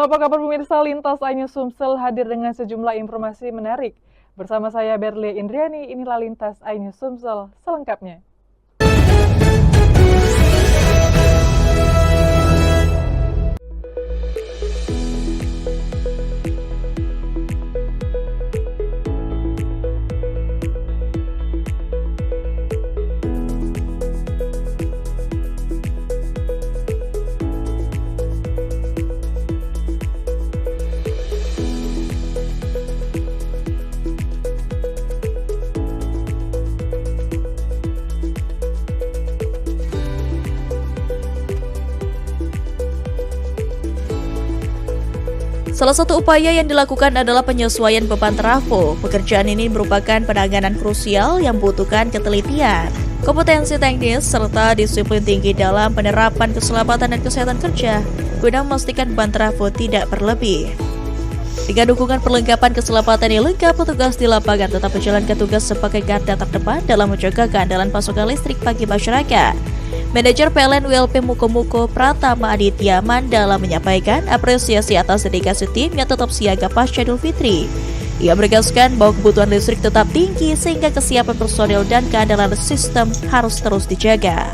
Halo, apa kabar pemirsa Lintas Ainyu Sumsel hadir dengan sejumlah informasi menarik. Bersama saya Berli Indriani, inilah Lintas Ainyu Sumsel selengkapnya. Salah satu upaya yang dilakukan adalah penyesuaian beban trafo. Pekerjaan ini merupakan penanganan krusial yang membutuhkan ketelitian, kompetensi teknis, serta disiplin tinggi dalam penerapan keselamatan dan kesehatan kerja guna memastikan beban trafo tidak berlebih. Dengan dukungan perlengkapan keselamatan yang lengkap, petugas di lapangan tetap menjalankan tugas sebagai garda terdepan dalam menjaga keandalan pasokan listrik bagi masyarakat. Manajer PLN WLP Muko Pratama Aditya Mandala menyampaikan apresiasi atas dedikasi tim yang tetap siaga pasca Idul Fitri. Ia menegaskan bahwa kebutuhan listrik tetap tinggi sehingga kesiapan personel dan keandalan sistem harus terus dijaga.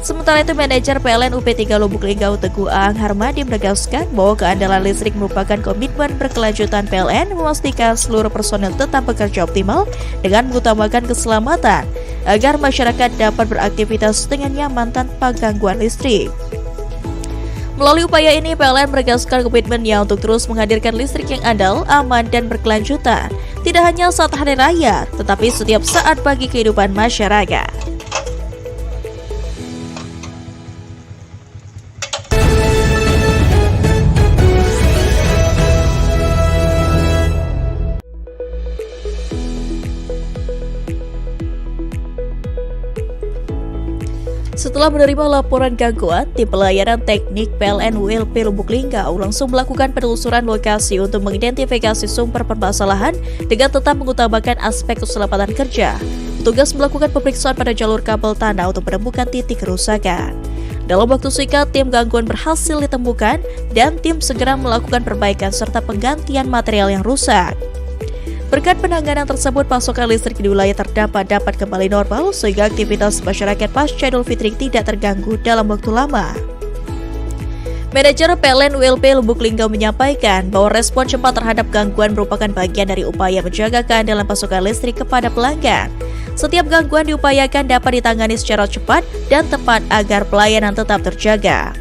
Sementara itu, manajer PLN UP3 Lubuk Linggau Teguh Ang Harmadi menegaskan bahwa keandalan listrik merupakan komitmen berkelanjutan PLN memastikan seluruh personel tetap bekerja optimal dengan mengutamakan keselamatan agar masyarakat dapat beraktivitas dengan nyaman tanpa gangguan listrik. Melalui upaya ini, PLN menegaskan komitmennya untuk terus menghadirkan listrik yang andal, aman, dan berkelanjutan, tidak hanya saat hari raya, tetapi setiap saat bagi kehidupan masyarakat. Setelah menerima laporan gangguan, tim pelayanan teknik PLN WLP Lubuk Linggau langsung melakukan penelusuran lokasi untuk mengidentifikasi sumber permasalahan dengan tetap mengutamakan aspek keselamatan kerja. Petugas melakukan pemeriksaan pada jalur kabel tanah untuk menemukan titik kerusakan. Dalam waktu singkat, tim gangguan berhasil ditemukan dan tim segera melakukan perbaikan serta penggantian material yang rusak. Berkat penanganan tersebut, pasokan listrik di wilayah terdampak dapat kembali normal sehingga aktivitas masyarakat pasca Idul Fitri tidak terganggu dalam waktu lama. Manajer PLN WLP Lubuk Linggau menyampaikan bahwa respon cepat terhadap gangguan merupakan bagian dari upaya menjaga keandalan pasokan listrik kepada pelanggan. Setiap gangguan diupayakan dapat ditangani secara cepat dan tepat agar pelayanan tetap terjaga.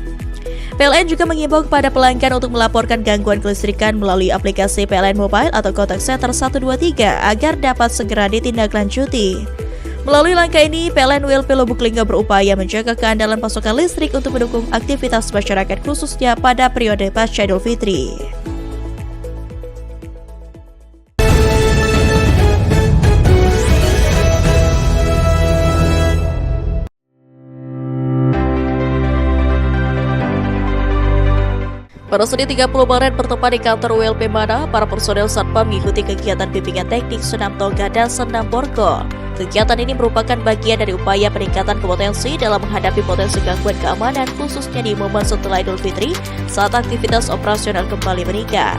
PLN juga mengimbau kepada pelanggan untuk melaporkan gangguan kelistrikan melalui aplikasi PLN Mobile atau Contact Center 123 agar dapat segera ditindaklanjuti. Melalui langkah ini, PLN WLP Lubuk Linggau berupaya menjaga keandalan pasokan listrik untuk mendukung aktivitas masyarakat khususnya pada periode pasca Idul Fitri. Pada Senin 30 Maret bertempat di kantor WLP Mana, para personel Satpam mengikuti kegiatan bimbingan teknik senam toga dan senam borgol. Kegiatan ini merupakan bagian dari upaya peningkatan kompetensi dalam menghadapi potensi gangguan keamanan khususnya di momen setelah Idul Fitri saat aktivitas operasional kembali meningkat.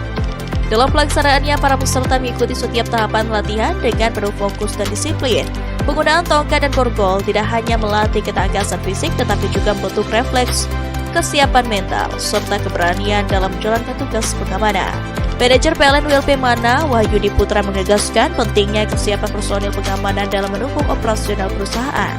Dalam pelaksanaannya, para peserta mengikuti setiap tahapan latihan dengan penuh fokus dan disiplin. Penggunaan tongkat dan borgol tidak hanya melatih ketangkasan fisik tetapi juga membentuk refleks, kesiapan mental, serta keberanian dalam menjalankan tugas pengamanan. Manajer PLN WLP Mana, Wahyudi Putra menegaskan pentingnya kesiapan personil pengamanan dalam mendukung operasional perusahaan.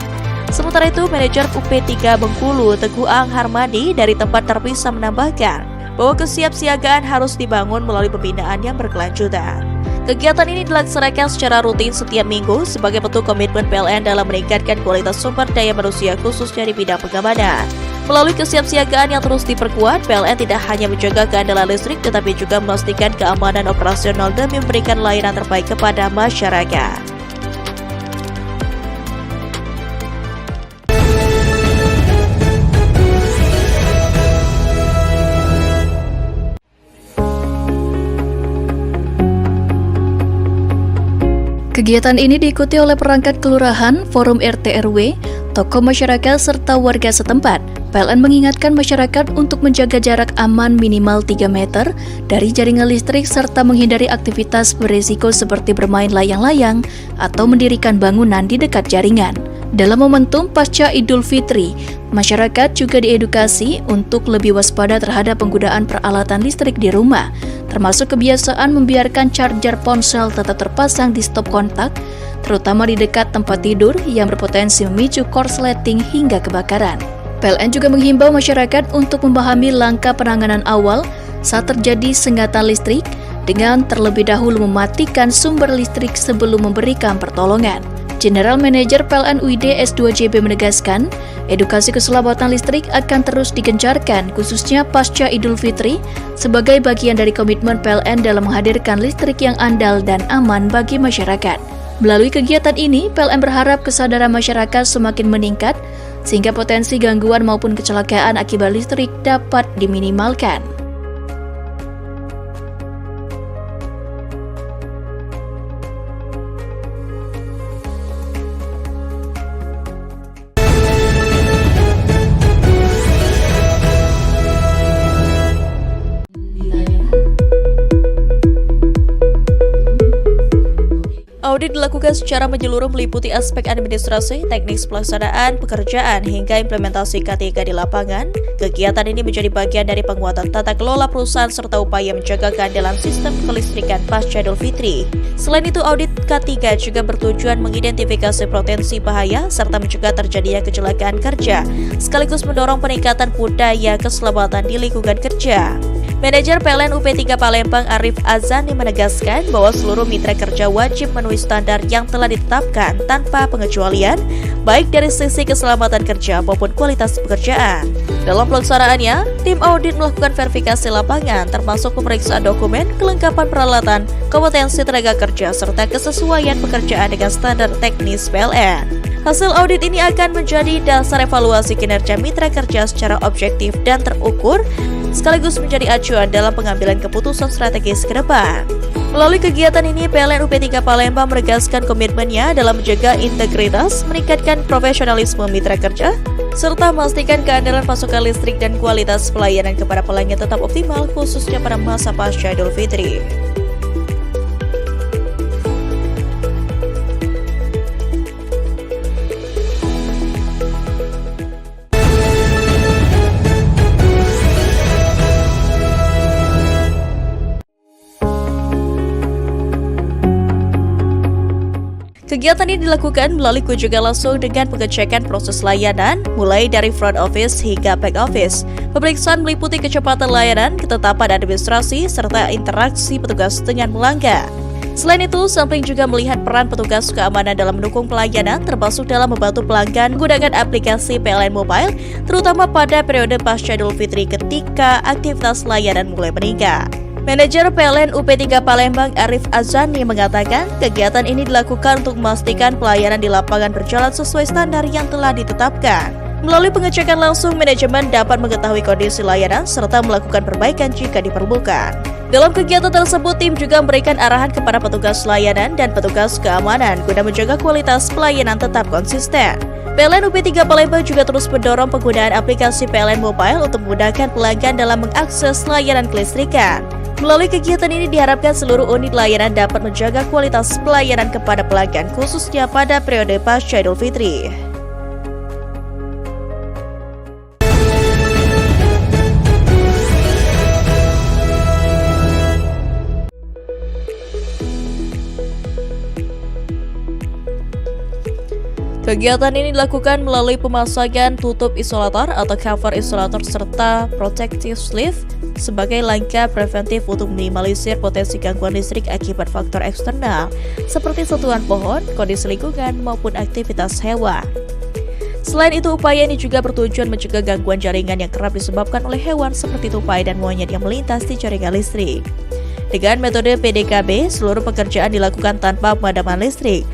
Sementara itu, Manajer UP3 Bengkulu, Teguh Ang Harmadi dari tempat terpisah menambahkan bahwa kesiapsiagaan harus dibangun melalui pembinaan yang berkelanjutan. Kegiatan ini dilaksanakan secara rutin setiap minggu sebagai bentuk komitmen PLN dalam meningkatkan kualitas sumber daya manusia khususnya di bidang pengamanan. Melalui kesiapsiagaan yang terus diperkuat, PLN tidak hanya menjaga keandalan listrik tetapi juga memastikan keamanan operasional demi memberikan layanan terbaik kepada masyarakat. Kegiatan ini diikuti oleh perangkat kelurahan, forum RT RW, tokoh masyarakat serta warga setempat PLN mengingatkan masyarakat untuk menjaga jarak aman minimal 3 meter dari jaringan listrik serta menghindari aktivitas berisiko seperti bermain layang-layang atau mendirikan bangunan di dekat jaringan. Dalam momentum pasca Idul Fitri, masyarakat juga diedukasi untuk lebih waspada terhadap penggunaan peralatan listrik di rumah, termasuk kebiasaan membiarkan charger ponsel tetap terpasang di stop kontak, terutama di dekat tempat tidur yang berpotensi memicu korsleting hingga kebakaran. PLN juga menghimbau masyarakat untuk memahami langkah penanganan awal saat terjadi sengatan listrik dengan terlebih dahulu mematikan sumber listrik sebelum memberikan pertolongan. General Manager PLN UID S2JB menegaskan, edukasi keselamatan listrik akan terus digencarkan khususnya pasca Idul Fitri sebagai bagian dari komitmen PLN dalam menghadirkan listrik yang andal dan aman bagi masyarakat. Melalui kegiatan ini, PLN berharap kesadaran masyarakat semakin meningkat sehingga potensi gangguan maupun kecelakaan akibat listrik dapat diminimalkan. Audit dilakukan secara menyeluruh meliputi aspek administrasi, teknis pelaksanaan, pekerjaan, hingga implementasi K3 di lapangan. Kegiatan ini menjadi bagian dari penguatan tata kelola perusahaan serta upaya menjaga keandalan sistem kelistrikan pasca Idul Fitri. Selain itu, audit K3 juga bertujuan mengidentifikasi potensi bahaya serta mencegah terjadinya kecelakaan kerja, sekaligus mendorong peningkatan budaya keselamatan di lingkungan kerja. Manajer PLN UP3 Palembang Arif Azani menegaskan bahwa seluruh mitra kerja wajib memenuhi standar yang telah ditetapkan tanpa pengecualian, baik dari sisi keselamatan kerja maupun kualitas pekerjaan. Dalam pelaksanaannya, tim audit melakukan verifikasi lapangan termasuk pemeriksaan dokumen, kelengkapan peralatan, kompetensi tenaga kerja, serta kesesuaian pekerjaan dengan standar teknis PLN. Hasil audit ini akan menjadi dasar evaluasi kinerja mitra kerja secara objektif dan terukur, sekaligus menjadi acuan dalam pengambilan keputusan strategis ke depan. Melalui kegiatan ini, PLN UP3 Palembang menegaskan komitmennya dalam menjaga integritas, meningkatkan profesionalisme mitra kerja, serta memastikan keandalan pasokan listrik dan kualitas pelayanan kepada pelanggan tetap optimal, khususnya pada masa pasca Idul Fitri. Kegiatan ini dilakukan melalui kunjungan langsung dengan pengecekan proses layanan, mulai dari front office hingga back office. Pemeriksaan meliputi kecepatan layanan, ketetapan administrasi, serta interaksi petugas dengan pelanggan. Selain itu, sampling juga melihat peran petugas keamanan dalam mendukung pelayanan, termasuk dalam membantu pelanggan menggunakan aplikasi PLN Mobile, terutama pada periode pasca Idul Fitri ketika aktivitas layanan mulai meningkat. Manajer PLN UP3 Palembang Arif Azani mengatakan kegiatan ini dilakukan untuk memastikan pelayanan di lapangan berjalan sesuai standar yang telah ditetapkan. Melalui pengecekan langsung, manajemen dapat mengetahui kondisi layanan serta melakukan perbaikan jika diperlukan. Dalam kegiatan tersebut, tim juga memberikan arahan kepada petugas layanan dan petugas keamanan guna menjaga kualitas pelayanan tetap konsisten. PLN UP3 Palembang juga terus mendorong penggunaan aplikasi PLN Mobile untuk memudahkan pelanggan dalam mengakses layanan kelistrikan. Melalui kegiatan ini diharapkan seluruh unit layanan dapat menjaga kualitas pelayanan kepada pelanggan khususnya pada periode pasca Idul Fitri. Kegiatan ini dilakukan melalui pemasangan tutup isolator atau cover isolator serta protective sleeve sebagai langkah preventif untuk minimalisir potensi gangguan listrik akibat faktor eksternal seperti sentuhan pohon, kondisi lingkungan, maupun aktivitas hewan. Selain itu, upaya ini juga bertujuan mencegah gangguan jaringan yang kerap disebabkan oleh hewan seperti tupai dan monyet yang melintas di jaringan listrik. Dengan metode PDKB, seluruh pekerjaan dilakukan tanpa pemadaman listrik,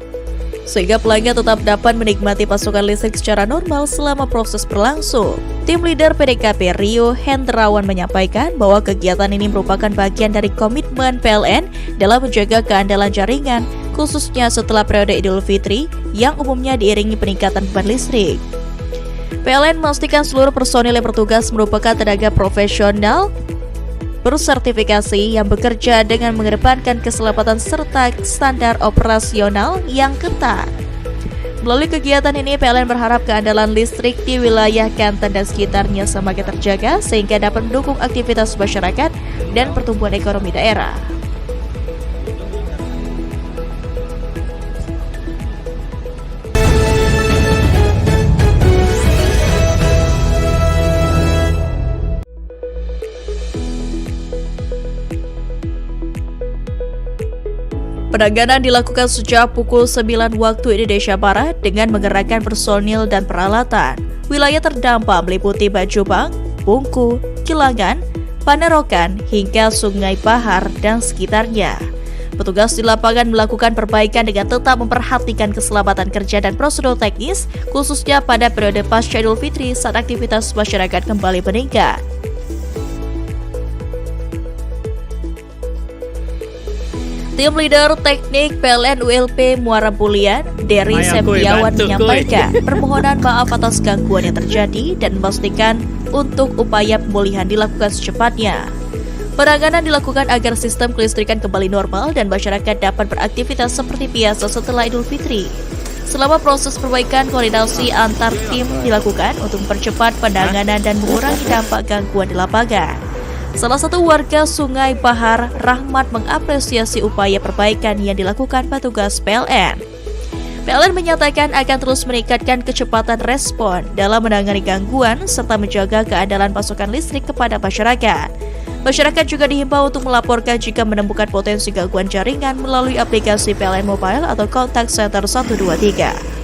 sehingga pelanggan tetap dapat menikmati pasokan listrik secara normal selama proses berlangsung. Tim leader PDKB Rio Hendrawan menyampaikan bahwa kegiatan ini merupakan bagian dari komitmen PLN dalam menjaga keandalan jaringan, khususnya setelah periode Idul Fitri yang umumnya diiringi peningkatan beban listrik. PLN memastikan seluruh personil yang bertugas merupakan tenaga profesional bersertifikasi yang bekerja dengan mengedepankan keselamatan serta standar operasional yang ketat. Melalui kegiatan ini, PLN berharap keandalan listrik di wilayah Kanten dan sekitarnya semakin terjaga sehingga dapat mendukung aktivitas masyarakat dan pertumbuhan ekonomi daerah. Penanganan dilakukan sejak pukul 9 waktu Indonesia Barat dengan mengerahkan personil dan peralatan. Wilayah terdampak meliputi Bajubang, Bungku, Kilangan, Panerokan, hingga Sungai Bahar dan sekitarnya. Petugas di lapangan melakukan perbaikan dengan tetap memperhatikan keselamatan kerja dan prosedur teknis, khususnya pada periode pasca Idul Fitri saat aktivitas masyarakat kembali meningkat. Tim Leader Teknik PLN ULP Muara Bulian, Dery Septiawan menyampaikan permohonan maaf atas gangguan yang terjadi dan memastikan untuk upaya pemulihan dilakukan secepatnya. Penanganan dilakukan agar sistem kelistrikan kembali normal dan masyarakat dapat beraktivitas seperti biasa setelah Idul Fitri. Selama proses perbaikan, koordinasi antar tim dilakukan untuk mempercepat penanganan dan mengurangi dampak gangguan di lapangan. Salah satu warga Sungai Bahar, Rahmat, mengapresiasi upaya perbaikan yang dilakukan petugas PLN. PLN menyatakan akan terus meningkatkan kecepatan respon dalam menangani gangguan serta menjaga keandalan pasokan listrik kepada masyarakat. Masyarakat juga dihimbau untuk melaporkan jika menemukan potensi gangguan jaringan melalui aplikasi PLN Mobile atau Contact Center 123.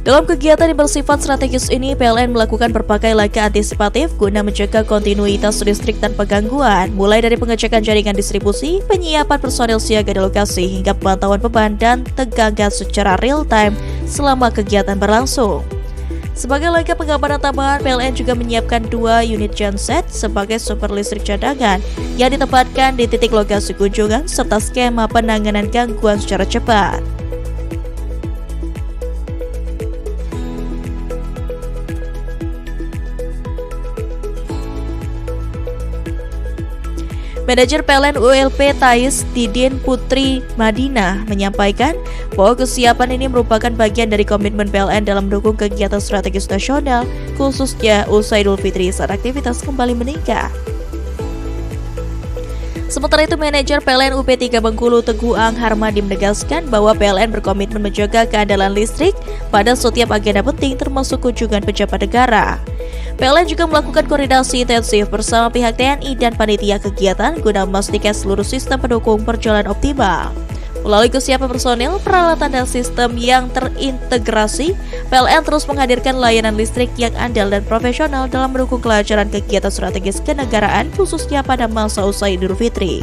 Dalam kegiatan yang bersifat strategis ini, PLN melakukan berbagai langkah antisipatif guna menjaga kontinuitas listrik tanpa gangguan, mulai dari pengecekan jaringan distribusi, penyiapan personel siaga di lokasi, hingga pemantauan beban dan tegangan secara real-time selama kegiatan berlangsung. Sebagai langkah pengamanan tambahan, PLN juga menyiapkan 2 unit genset sebagai sumber listrik cadangan yang ditempatkan di titik lokasi kunjungan serta skema penanganan gangguan secara cepat. Manajer PLN ULP Thais Didin Putri Madinah menyampaikan bahwa kesiapan ini merupakan bagian dari komitmen PLN dalam mendukung kegiatan strategis nasional, khususnya usai Idul Fitri saat aktivitas kembali meningkat. Sementara itu, manajer PLN UP3 Bengkulu Teguh Ang Harmadi menegaskan bahwa PLN berkomitmen menjaga keandalan listrik pada setiap agenda penting termasuk kunjungan pejabat negara. PLN juga melakukan koordinasi intensif bersama pihak TNI dan panitia kegiatan guna memastikan seluruh sistem pendukung berjalan optimal. Melalui kesiapan personil, peralatan dan sistem yang terintegrasi, PLN terus menghadirkan layanan listrik yang andal dan profesional dalam mendukung kelancaran kegiatan strategis kenegaraan khususnya pada masa usai Idul Fitri.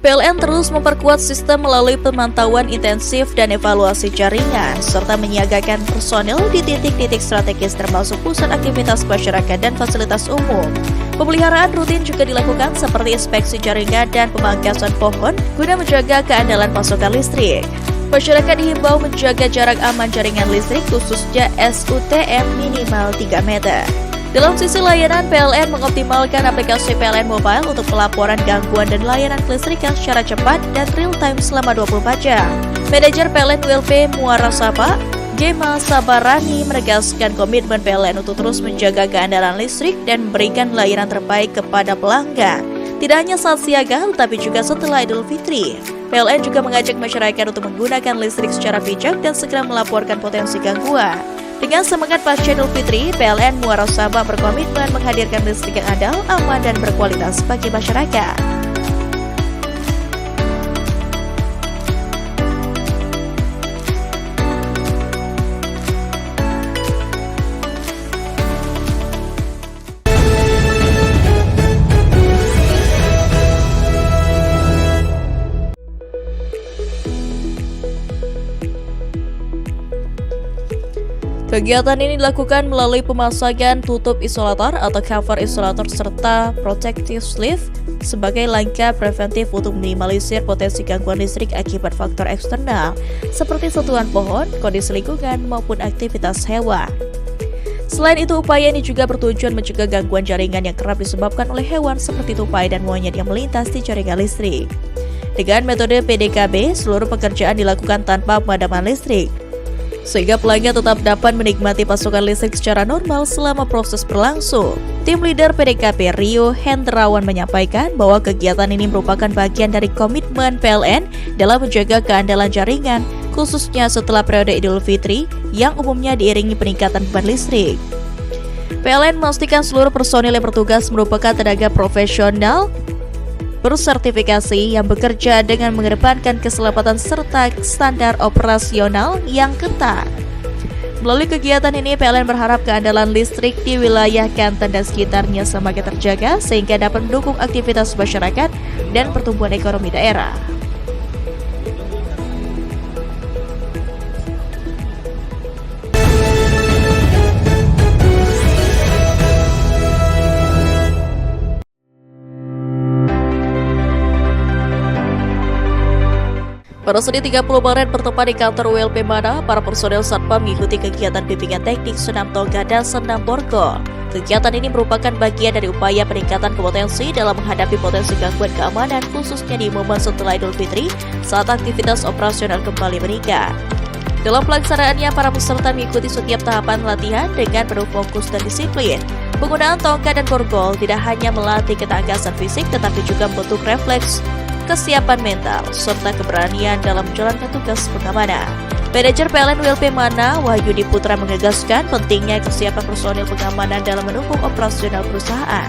PLN terus memperkuat sistem melalui pemantauan intensif dan evaluasi jaringan, serta menyiagakan personil di titik-titik strategis termasuk pusat aktivitas masyarakat dan fasilitas umum. Pemeliharaan rutin juga dilakukan seperti inspeksi jaringan dan pemangkasan pohon guna menjaga keandalan pasokan listrik. Masyarakat dihimbau menjaga jarak aman jaringan listrik khususnya SUTM minimal 3 meter. Dalam sisi layanan, PLN mengoptimalkan aplikasi PLN Mobile untuk pelaporan gangguan dan layanan kelistrikan secara cepat dan real-time selama 24 jam. Manajer PLN ULP Muara Sapa, Gema Sabarani menegaskan komitmen PLN untuk terus menjaga keandalan listrik dan memberikan layanan terbaik kepada pelanggan. Tidak hanya saat siaga, tetapi juga setelah Idul Fitri. PLN juga mengajak masyarakat untuk menggunakan listrik secara bijak dan segera melaporkan potensi gangguan. Dengan semangat pasca Idul Fitri, PLN Muara Sabah berkomitmen menghadirkan listrik yang andal, aman, dan berkualitas bagi masyarakat. Kegiatan ini dilakukan melalui pemasangan tutup isolator atau cover isolator serta protective sleeve sebagai langkah preventif untuk minimalisir potensi gangguan listrik akibat faktor eksternal seperti sentuhan pohon, kondisi lingkungan, maupun aktivitas hewan. Selain itu, upaya ini juga bertujuan mencegah gangguan jaringan yang kerap disebabkan oleh hewan seperti tupai dan monyet yang melintas di jaringan listrik. Dengan metode PDKB, seluruh pekerjaan dilakukan tanpa pemadaman listrik, sehingga pelanggan tetap dapat menikmati pasokan listrik secara normal selama proses berlangsung. Tim leader PDKB Rio Hendrawan menyampaikan bahwa kegiatan ini merupakan bagian dari komitmen PLN dalam menjaga keandalan jaringan, khususnya setelah periode Idul Fitri yang umumnya diiringi peningkatan beban listrik. PLN memastikan seluruh personil yang bertugas merupakan tenaga profesional bersertifikasi yang bekerja dengan mengedepankan keselamatan serta standar operasional yang ketat. Melalui kegiatan ini, PLN berharap keandalan listrik di wilayah Kanten dan sekitarnya semakin terjaga sehingga dapat mendukung aktivitas masyarakat dan pertumbuhan ekonomi daerah. Pada Senin 30 Maret bertempat di kantor WLP Mana, para personel Satpam mengikuti kegiatan bimbingan teknik senam toga dan senam borgol. Kegiatan ini merupakan bagian dari upaya peningkatan kompetensi dalam menghadapi potensi gangguan keamanan khususnya di momen setelah Idul Fitri saat aktivitas operasional kembali meningkat. Dalam pelaksanaannya, para peserta mengikuti setiap tahapan latihan dengan penuh fokus dan disiplin. Penggunaan toga dan borgol tidak hanya melatih ketangkasan fisik tetapi juga membentuk refleks, kesiapan mental, serta keberanian dalam menjalankan tugas pengamanan. Manajer PLN WLP Mana, Wahyudi Putra menegaskan pentingnya kesiapan personil pengamanan dalam mendukung operasional perusahaan.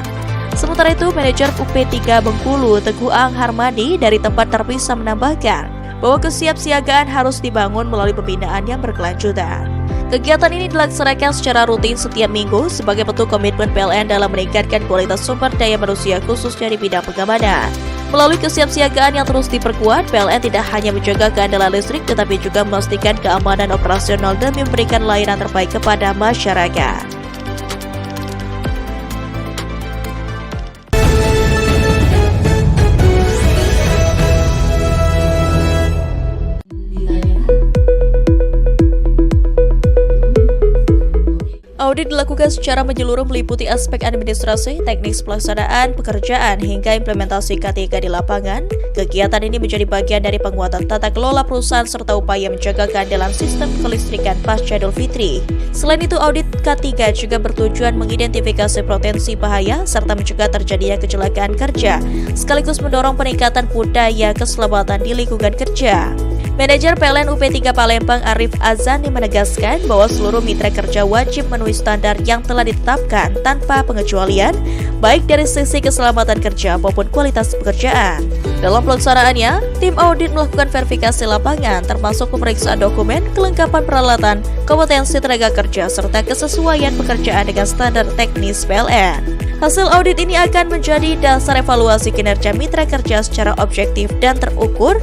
Sementara itu, Manajer UP3 Bengkulu, Teguh Ang Harmadi dari tempat terpisah menambahkan bahwa kesiapsiagaan harus dibangun melalui pembinaan yang berkelanjutan. Kegiatan ini dilaksanakan secara rutin setiap minggu sebagai bentuk komitmen PLN dalam meningkatkan kualitas sumber daya manusia khususnya di bidang pengamanan. Melalui kesiapsiagaan yang terus diperkuat, PLN tidak hanya menjaga keandalan listrik tetapi juga memastikan keamanan operasional demi memberikan layanan terbaik kepada masyarakat. Audit dilakukan secara menyeluruh meliputi aspek administrasi, teknis pelaksanaan, pekerjaan, hingga implementasi K3 di lapangan. Kegiatan ini menjadi bagian dari penguatan tata kelola perusahaan serta upaya menjaga keandalan sistem kelistrikan pasca Idul Fitri. Selain itu, audit K3 juga bertujuan mengidentifikasi potensi bahaya serta mencegah terjadinya kecelakaan kerja, sekaligus mendorong peningkatan budaya keselamatan di lingkungan kerja. Manajer PLN UP3 Palembang Arif Azani menegaskan bahwa seluruh mitra kerja wajib memenuhi standar yang telah ditetapkan tanpa pengecualian, baik dari sisi keselamatan kerja maupun kualitas pekerjaan. Dalam pelaksanaannya, tim audit melakukan verifikasi lapangan termasuk pemeriksaan dokumen, kelengkapan peralatan, kompetensi tenaga kerja, serta kesesuaian pekerjaan dengan standar teknis PLN. Hasil audit ini akan menjadi dasar evaluasi kinerja mitra kerja secara objektif dan terukur,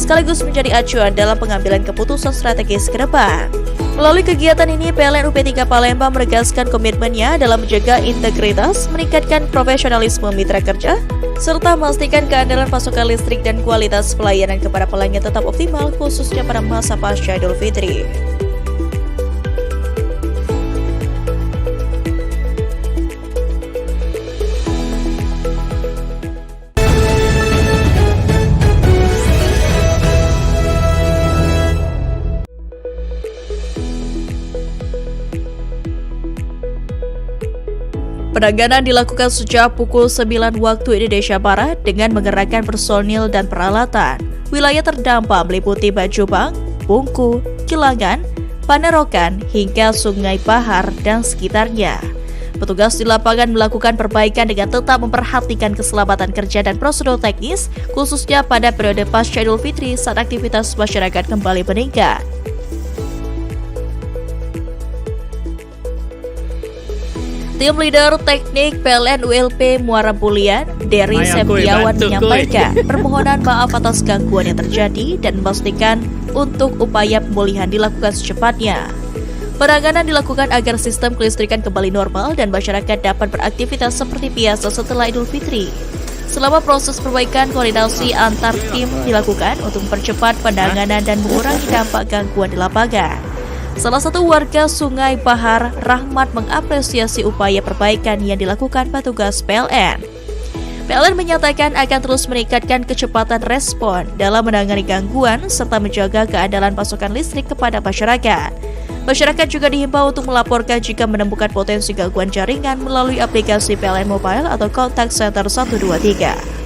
sekaligus menjadi acuan dalam pengambilan keputusan strategis ke depan. Melalui kegiatan ini, PLN UP3 Palembang menegaskan komitmennya dalam menjaga integritas, meningkatkan profesionalisme mitra kerja, serta memastikan keandalan pasokan listrik dan kualitas pelayanan kepada pelanggan tetap optimal, khususnya pada masa pasca Idul Fitri. Penanganan dilakukan sejak pukul 9 waktu Indonesia Barat dengan mengerahkan personil dan peralatan. Wilayah terdampak meliputi Bajubang, Bungku, Kilangan, Panerokan, hingga Sungai Bahar dan sekitarnya. Petugas di lapangan melakukan perbaikan dengan tetap memperhatikan keselamatan kerja dan prosedur teknis, khususnya pada periode pasca Idul Fitri saat aktivitas masyarakat kembali meningkat. Tim leader teknik PLN ULP Muara Bulian, Dery Septiawan menyampaikan permohonan maaf atas gangguan yang terjadi dan memastikan untuk upaya pemulihan dilakukan secepatnya. Penanganan dilakukan agar sistem kelistrikan kembali normal dan masyarakat dapat beraktivitas seperti biasa setelah Idul Fitri. Selama proses perbaikan, koordinasi antar tim dilakukan untuk mempercepat penanganan dan mengurangi dampak gangguan di lapangan. Salah satu warga Sungai Bahar, Rahmat, mengapresiasi upaya perbaikan yang dilakukan petugas PLN. PLN menyatakan akan terus meningkatkan kecepatan respon dalam menangani gangguan serta menjaga keandalan pasokan listrik kepada masyarakat. Masyarakat juga dihimbau untuk melaporkan jika menemukan potensi gangguan jaringan melalui aplikasi PLN Mobile atau Contact Center 123.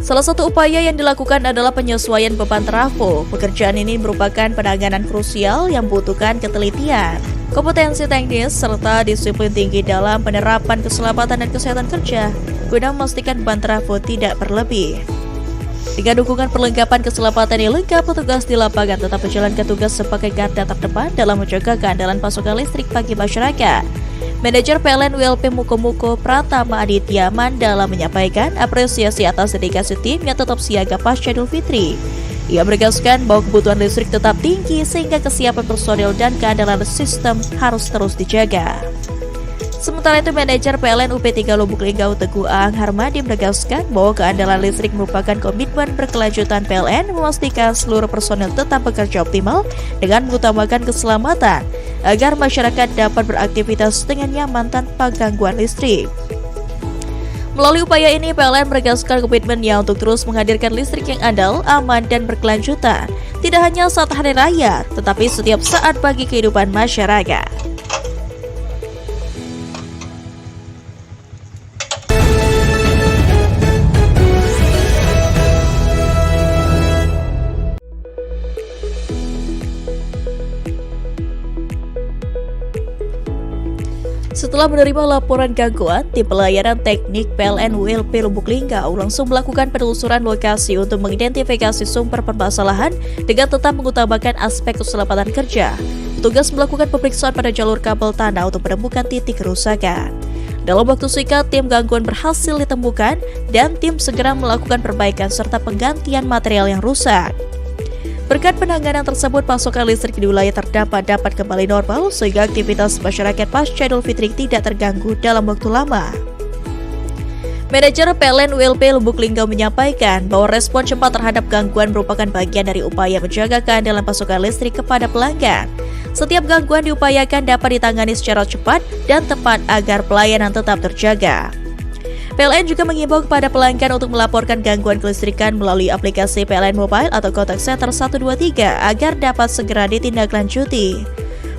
Salah satu upaya yang dilakukan adalah penyesuaian beban trafo. Pekerjaan ini merupakan penanganan krusial yang membutuhkan ketelitian, kompetensi teknis, serta disiplin tinggi dalam penerapan keselamatan dan kesehatan kerja guna memastikan beban trafo tidak berlebih. Dengan dukungan perlengkapan keselamatan yang lengkap, petugas di lapangan tetap menjalankan tugas sebagai garda terdepan dalam menjaga keandalan pasokan listrik bagi masyarakat. Manajer PLN ULP Muko Pratama Aditya Mandala menyampaikan apresiasi atas dedikasi tim yang tetap siaga pasca Idul Fitri. Ia menegaskan bahwa kebutuhan listrik tetap tinggi sehingga kesiapan personil dan keandalan sistem harus terus dijaga. Sementara itu, manajer PLN UP3 Lubuk Linggau Teguh Aang Harmadi menegaskan bahwa keandalan listrik merupakan komitmen berkelanjutan PLN memastikan seluruh personil tetap bekerja optimal dengan mengutamakan keselamatan agar masyarakat dapat beraktivitas dengan nyaman tanpa gangguan listrik. Melalui upaya ini, PLN menegaskan komitmennya untuk terus menghadirkan listrik yang andal, aman, dan berkelanjutan, tidak hanya saat hari raya, tetapi setiap saat bagi kehidupan masyarakat. Setelah menerima laporan gangguan, tim pelayanan teknik PLN ULP Lubuk Linggau langsung melakukan penelusuran lokasi untuk mengidentifikasi sumber permasalahan dengan tetap mengutamakan aspek keselamatan kerja. Petugas melakukan pemeriksaan pada jalur kabel tanah untuk menemukan titik kerusakan. Dalam waktu singkat, tim gangguan berhasil ditemukan dan tim segera melakukan perbaikan serta penggantian material yang rusak. Berkat penanganan tersebut, pasokan listrik di wilayah terdampak dapat kembali normal sehingga aktivitas masyarakat pasca Idul Fitri tidak terganggu dalam waktu lama. Manajer PLN ULP Lubuk Linggau menyampaikan bahwa respon cepat terhadap gangguan merupakan bagian dari upaya menjaga keandalan pasokan listrik kepada pelanggan. Setiap gangguan diupayakan dapat ditangani secara cepat dan tepat agar pelayanan tetap terjaga. PLN juga mengimbau kepada pelanggan untuk melaporkan gangguan kelistrikan melalui aplikasi PLN Mobile atau Contact Center 123 agar dapat segera ditindaklanjuti.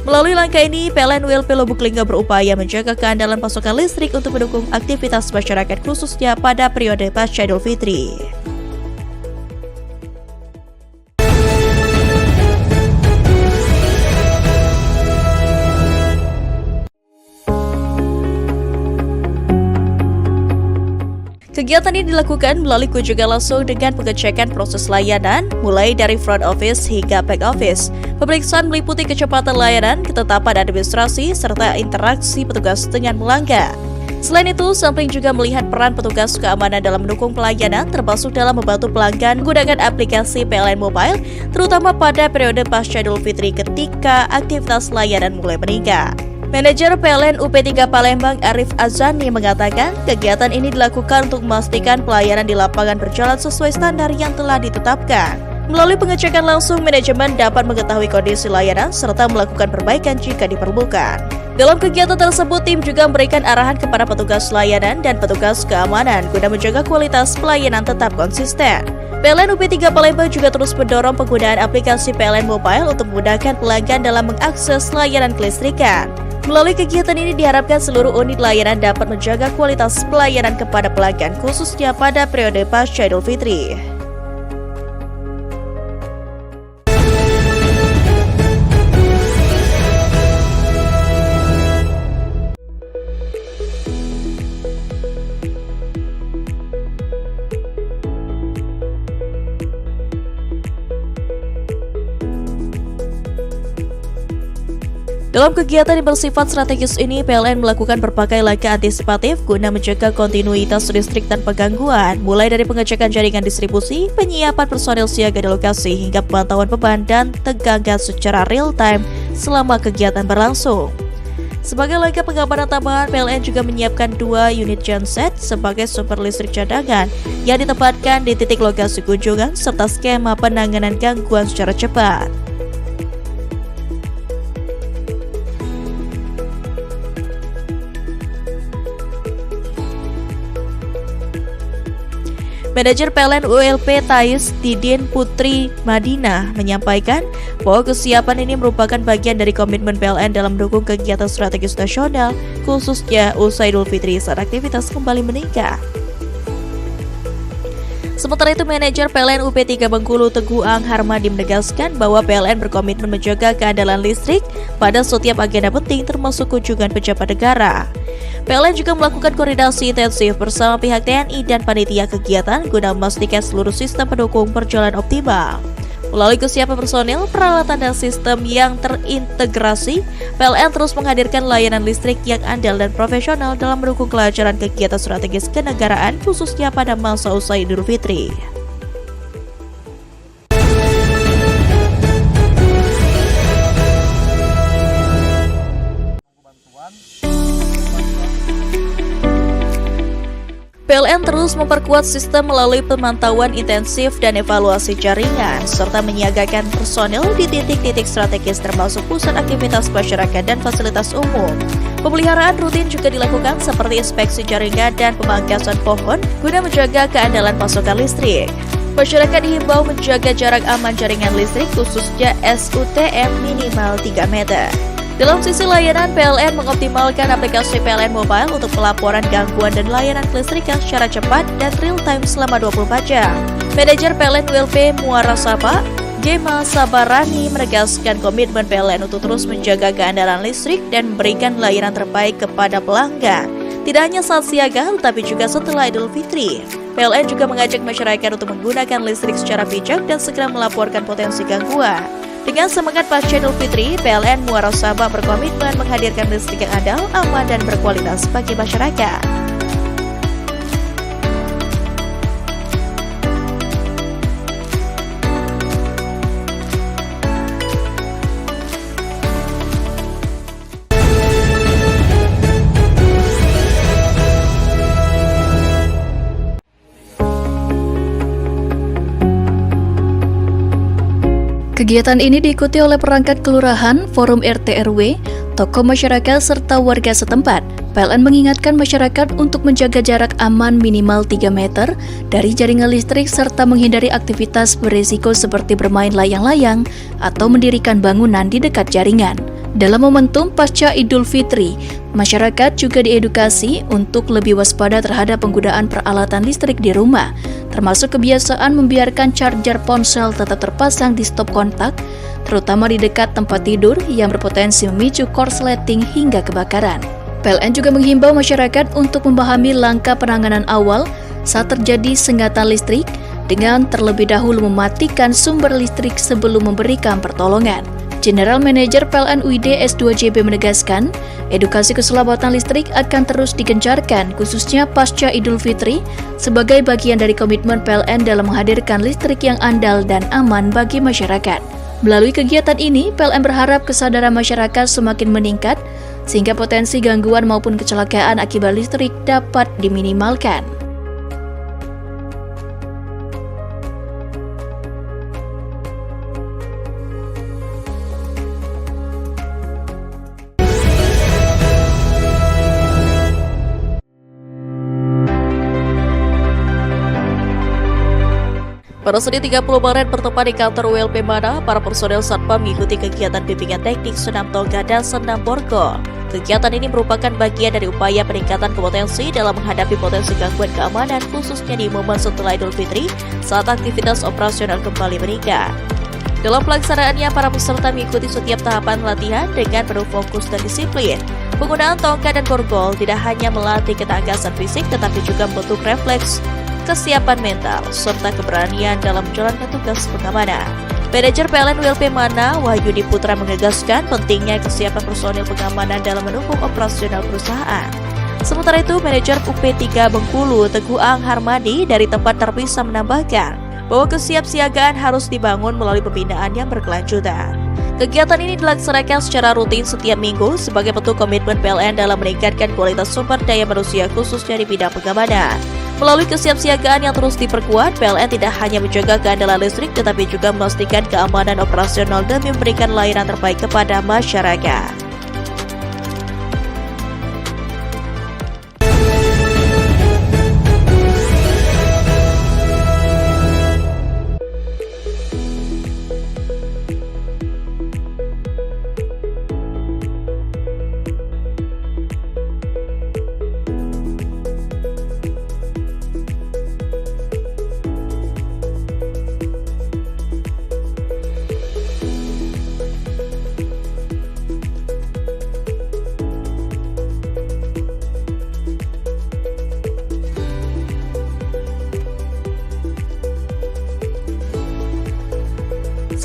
Melalui langkah ini, PLN ULP Lubuk Linggau berupaya menjaga keandalan pasokan listrik untuk mendukung aktivitas masyarakat khususnya pada periode pasca Idul Fitri. Kegiatan ini dilakukan melalui kunjungan langsung dengan pengecekan proses layanan, mulai dari front office hingga back office. Pemeriksaan meliputi kecepatan layanan, ketetapan administrasi, serta interaksi petugas dengan pelanggan. Selain itu, sampling juga melihat peran petugas keamanan dalam mendukung pelayanan, termasuk dalam membantu pelanggan menggunakan aplikasi PLN Mobile, terutama pada periode pasca Idul Fitri ketika aktivitas layanan mulai meningkat. Manajer PLN UP3 Palembang Arif Azani mengatakan kegiatan ini dilakukan untuk memastikan pelayanan di lapangan berjalan sesuai standar yang telah ditetapkan. Melalui pengecekan langsung, manajemen dapat mengetahui kondisi layanan serta melakukan perbaikan jika diperlukan. Dalam kegiatan tersebut, tim juga memberikan arahan kepada petugas layanan dan petugas keamanan guna menjaga kualitas pelayanan tetap konsisten. PLN UP3 Palembang juga terus mendorong penggunaan aplikasi PLN Mobile untuk memudahkan pelanggan dalam mengakses layanan kelistrikan. Melalui kegiatan ini diharapkan seluruh unit layanan dapat menjaga kualitas pelayanan kepada pelanggan khususnya pada periode pasca Idul Fitri. Dalam kegiatan yang bersifat strategis ini, PLN melakukan berbagai langkah antisipatif guna menjaga kontinuitas listrik tanpa gangguan, mulai dari pengecekan jaringan distribusi, penyiapan personil siaga di lokasi, hingga pemantauan beban dan tegangan secara real-time selama kegiatan berlangsung. Sebagai langkah pengamanan tambahan, PLN juga menyiapkan 2 unit genset sebagai sumber listrik cadangan yang ditempatkan di titik lokasi kunjungan serta skema penanganan gangguan secara cepat. Manajer PLN ULP Thais Tidin Putri Madinah menyampaikan bahwa kesiapan ini merupakan bagian dari komitmen PLN dalam mendukung kegiatan strategis nasional, khususnya usai Idul Fitri saat aktivitas kembali meningkat. Sementara itu, Manajer PLN UP3 Bengkulu Teguh Ang Harmadi menegaskan bahwa PLN berkomitmen menjaga keandalan listrik pada setiap agenda penting termasuk kunjungan pejabat negara. PLN juga melakukan koordinasi intensif bersama pihak TNI dan panitia kegiatan guna memastikan seluruh sistem pendukung berjalan optimal. Melalui kesiapan personil, peralatan dan sistem yang terintegrasi, PLN terus menghadirkan layanan listrik yang andal dan profesional dalam mendukung kelancaran kegiatan strategis kenegaraan khususnya pada masa usai Idul Fitri. PLN terus memperkuat sistem melalui pemantauan intensif dan evaluasi jaringan, serta menyiagakan personel di titik-titik strategis termasuk pusat aktivitas masyarakat dan fasilitas umum. Pemeliharaan rutin juga dilakukan seperti inspeksi jaringan dan pemangkasan pohon guna menjaga keandalan pasokan listrik. Masyarakat dihimbau menjaga jarak aman jaringan listrik khususnya SUTM minimal 3 meter. Dalam sisi layanan, PLN mengoptimalkan aplikasi PLN Mobile untuk pelaporan gangguan dan layanan kelistrikan secara cepat dan real-time selama 24 jam. Manajer PLN ULP Muara Saba, Gema Sabarani menegaskan komitmen PLN untuk terus menjaga keandalan listrik dan memberikan layanan terbaik kepada pelanggan. Tidak hanya saat siaga, tetapi juga setelah Idul Fitri. PLN juga mengajak masyarakat untuk menggunakan listrik secara bijak dan segera melaporkan potensi gangguan. Dengan semangat pasca Idul Fitri, PLN Muara Sabah berkomitmen menghadirkan listrik yang andal, aman, dan berkualitas bagi masyarakat. Kegiatan ini diikuti oleh perangkat kelurahan, forum RT RW, tokoh masyarakat, serta warga setempat. PLN mengingatkan masyarakat untuk menjaga jarak aman minimal 3 meter dari jaringan listrik serta menghindari aktivitas berisiko seperti bermain layang-layang atau mendirikan bangunan di dekat jaringan. Dalam momentum pasca Idul Fitri, masyarakat juga diedukasi untuk lebih waspada terhadap penggunaan peralatan listrik di rumah, termasuk kebiasaan membiarkan charger ponsel tetap terpasang di stop kontak, terutama di dekat tempat tidur yang berpotensi memicu korsleting hingga kebakaran. PLN juga menghimbau masyarakat untuk memahami langkah penanganan awal saat terjadi sengatan listrik dengan terlebih dahulu mematikan sumber listrik sebelum memberikan pertolongan. General Manager PLN UID S2JB menegaskan, edukasi keselamatan listrik akan terus digencarkan khususnya pasca Idul Fitri sebagai bagian dari komitmen PLN dalam menghadirkan listrik yang andal dan aman bagi masyarakat. Melalui kegiatan ini, PLN berharap kesadaran masyarakat semakin meningkat sehingga potensi gangguan maupun kecelakaan akibat listrik dapat diminimalkan. Pada Senin 30 Maret bertempat di kantor ULP Mana, para personel Satpam mengikuti kegiatan bimbingan teknik senam toga dan senam borgol. Kegiatan ini merupakan bagian dari upaya peningkatan kompetensi dalam menghadapi potensi gangguan keamanan khususnya di momen setelah Idul Fitri saat aktivitas operasional kembali meningkat. Dalam pelaksanaannya, para peserta mengikuti setiap tahapan latihan dengan penuh fokus dan disiplin. Penggunaan tongkat dan borgol tidak hanya melatih ketangkasan fisik tetapi juga membentuk refleks, kesiapan mental, serta keberanian dalam menjalankan tugas pengamanan. Manajer PLN WLP Mana, Wahyudi Putra menegaskan pentingnya kesiapan personil pengamanan dalam mendukung operasional perusahaan. Sementara itu, Manajer UP3 Bengkulu, Teguh Ang Harmadi dari tempat terpisah menambahkan bahwa kesiapsiagaan harus dibangun melalui pembinaan yang berkelanjutan. Kegiatan ini dilaksanakan secara rutin setiap minggu sebagai bentuk komitmen PLN dalam meningkatkan kualitas sumber daya manusia khususnya di bidang pengamanan. Melalui kesiapsiagaan yang terus diperkuat, PLN tidak hanya menjaga keandalan listrik tetapi juga memastikan keamanan operasional demi memberikan layanan terbaik kepada masyarakat.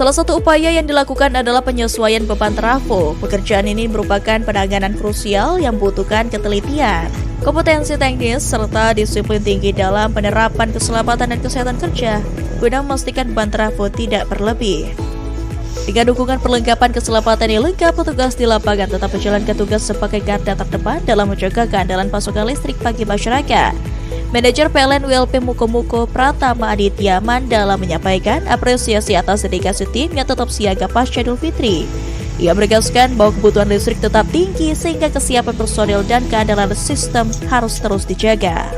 Salah satu upaya yang dilakukan adalah penyesuaian beban trafo. Pekerjaan ini merupakan penanganan krusial yang membutuhkan ketelitian, kompetensi teknis, serta disiplin tinggi dalam penerapan keselamatan dan kesehatan kerja guna memastikan beban trafo tidak berlebih. Dengan dukungan perlengkapan keselamatan yang lengkap, petugas di lapangan tetap menjalankan tugas sebagai garda terdepan dalam menjaga keandalan pasokan listrik bagi masyarakat. Manajer PLN WLP Muko Pratama Aditya Mandala menyampaikan apresiasi atas dedikasi tim yang tetap siaga pasca Idul Fitri. Ia menegaskan bahwa kebutuhan listrik tetap tinggi sehingga kesiapan personil dan keandalan sistem harus terus dijaga.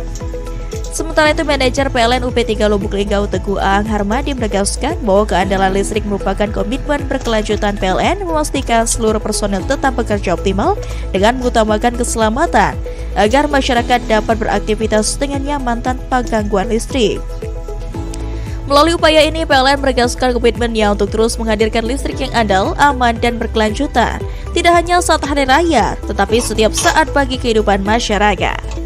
Sementara itu, Manajer PLN UP3 Lubuk Linggau Teguh Ang Harmadi menegaskan bahwa keandalan listrik merupakan komitmen berkelanjutan PLN memastikan seluruh personil tetap bekerja optimal dengan mengutamakan keselamatan agar masyarakat dapat beraktivitas dengan nyaman tanpa gangguan listrik. Melalui upaya ini, PLN menegaskan komitmennya untuk terus menghadirkan listrik yang andal, aman, dan berkelanjutan, tidak hanya saat hari raya, tetapi setiap saat bagi kehidupan masyarakat.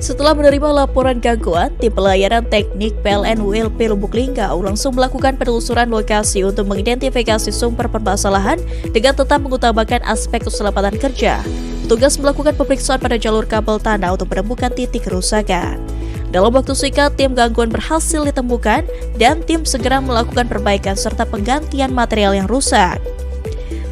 Setelah menerima laporan gangguan, tim pelayanan teknik PLN WLP Lubuk Linggau langsung melakukan penelusuran lokasi untuk mengidentifikasi sumber permasalahan dengan tetap mengutamakan aspek keselamatan kerja. Petugas melakukan pemeriksaan pada jalur kabel tanah untuk menemukan titik kerusakan. Dalam waktu singkat, tim gangguan berhasil ditemukan dan tim segera melakukan perbaikan serta penggantian material yang rusak.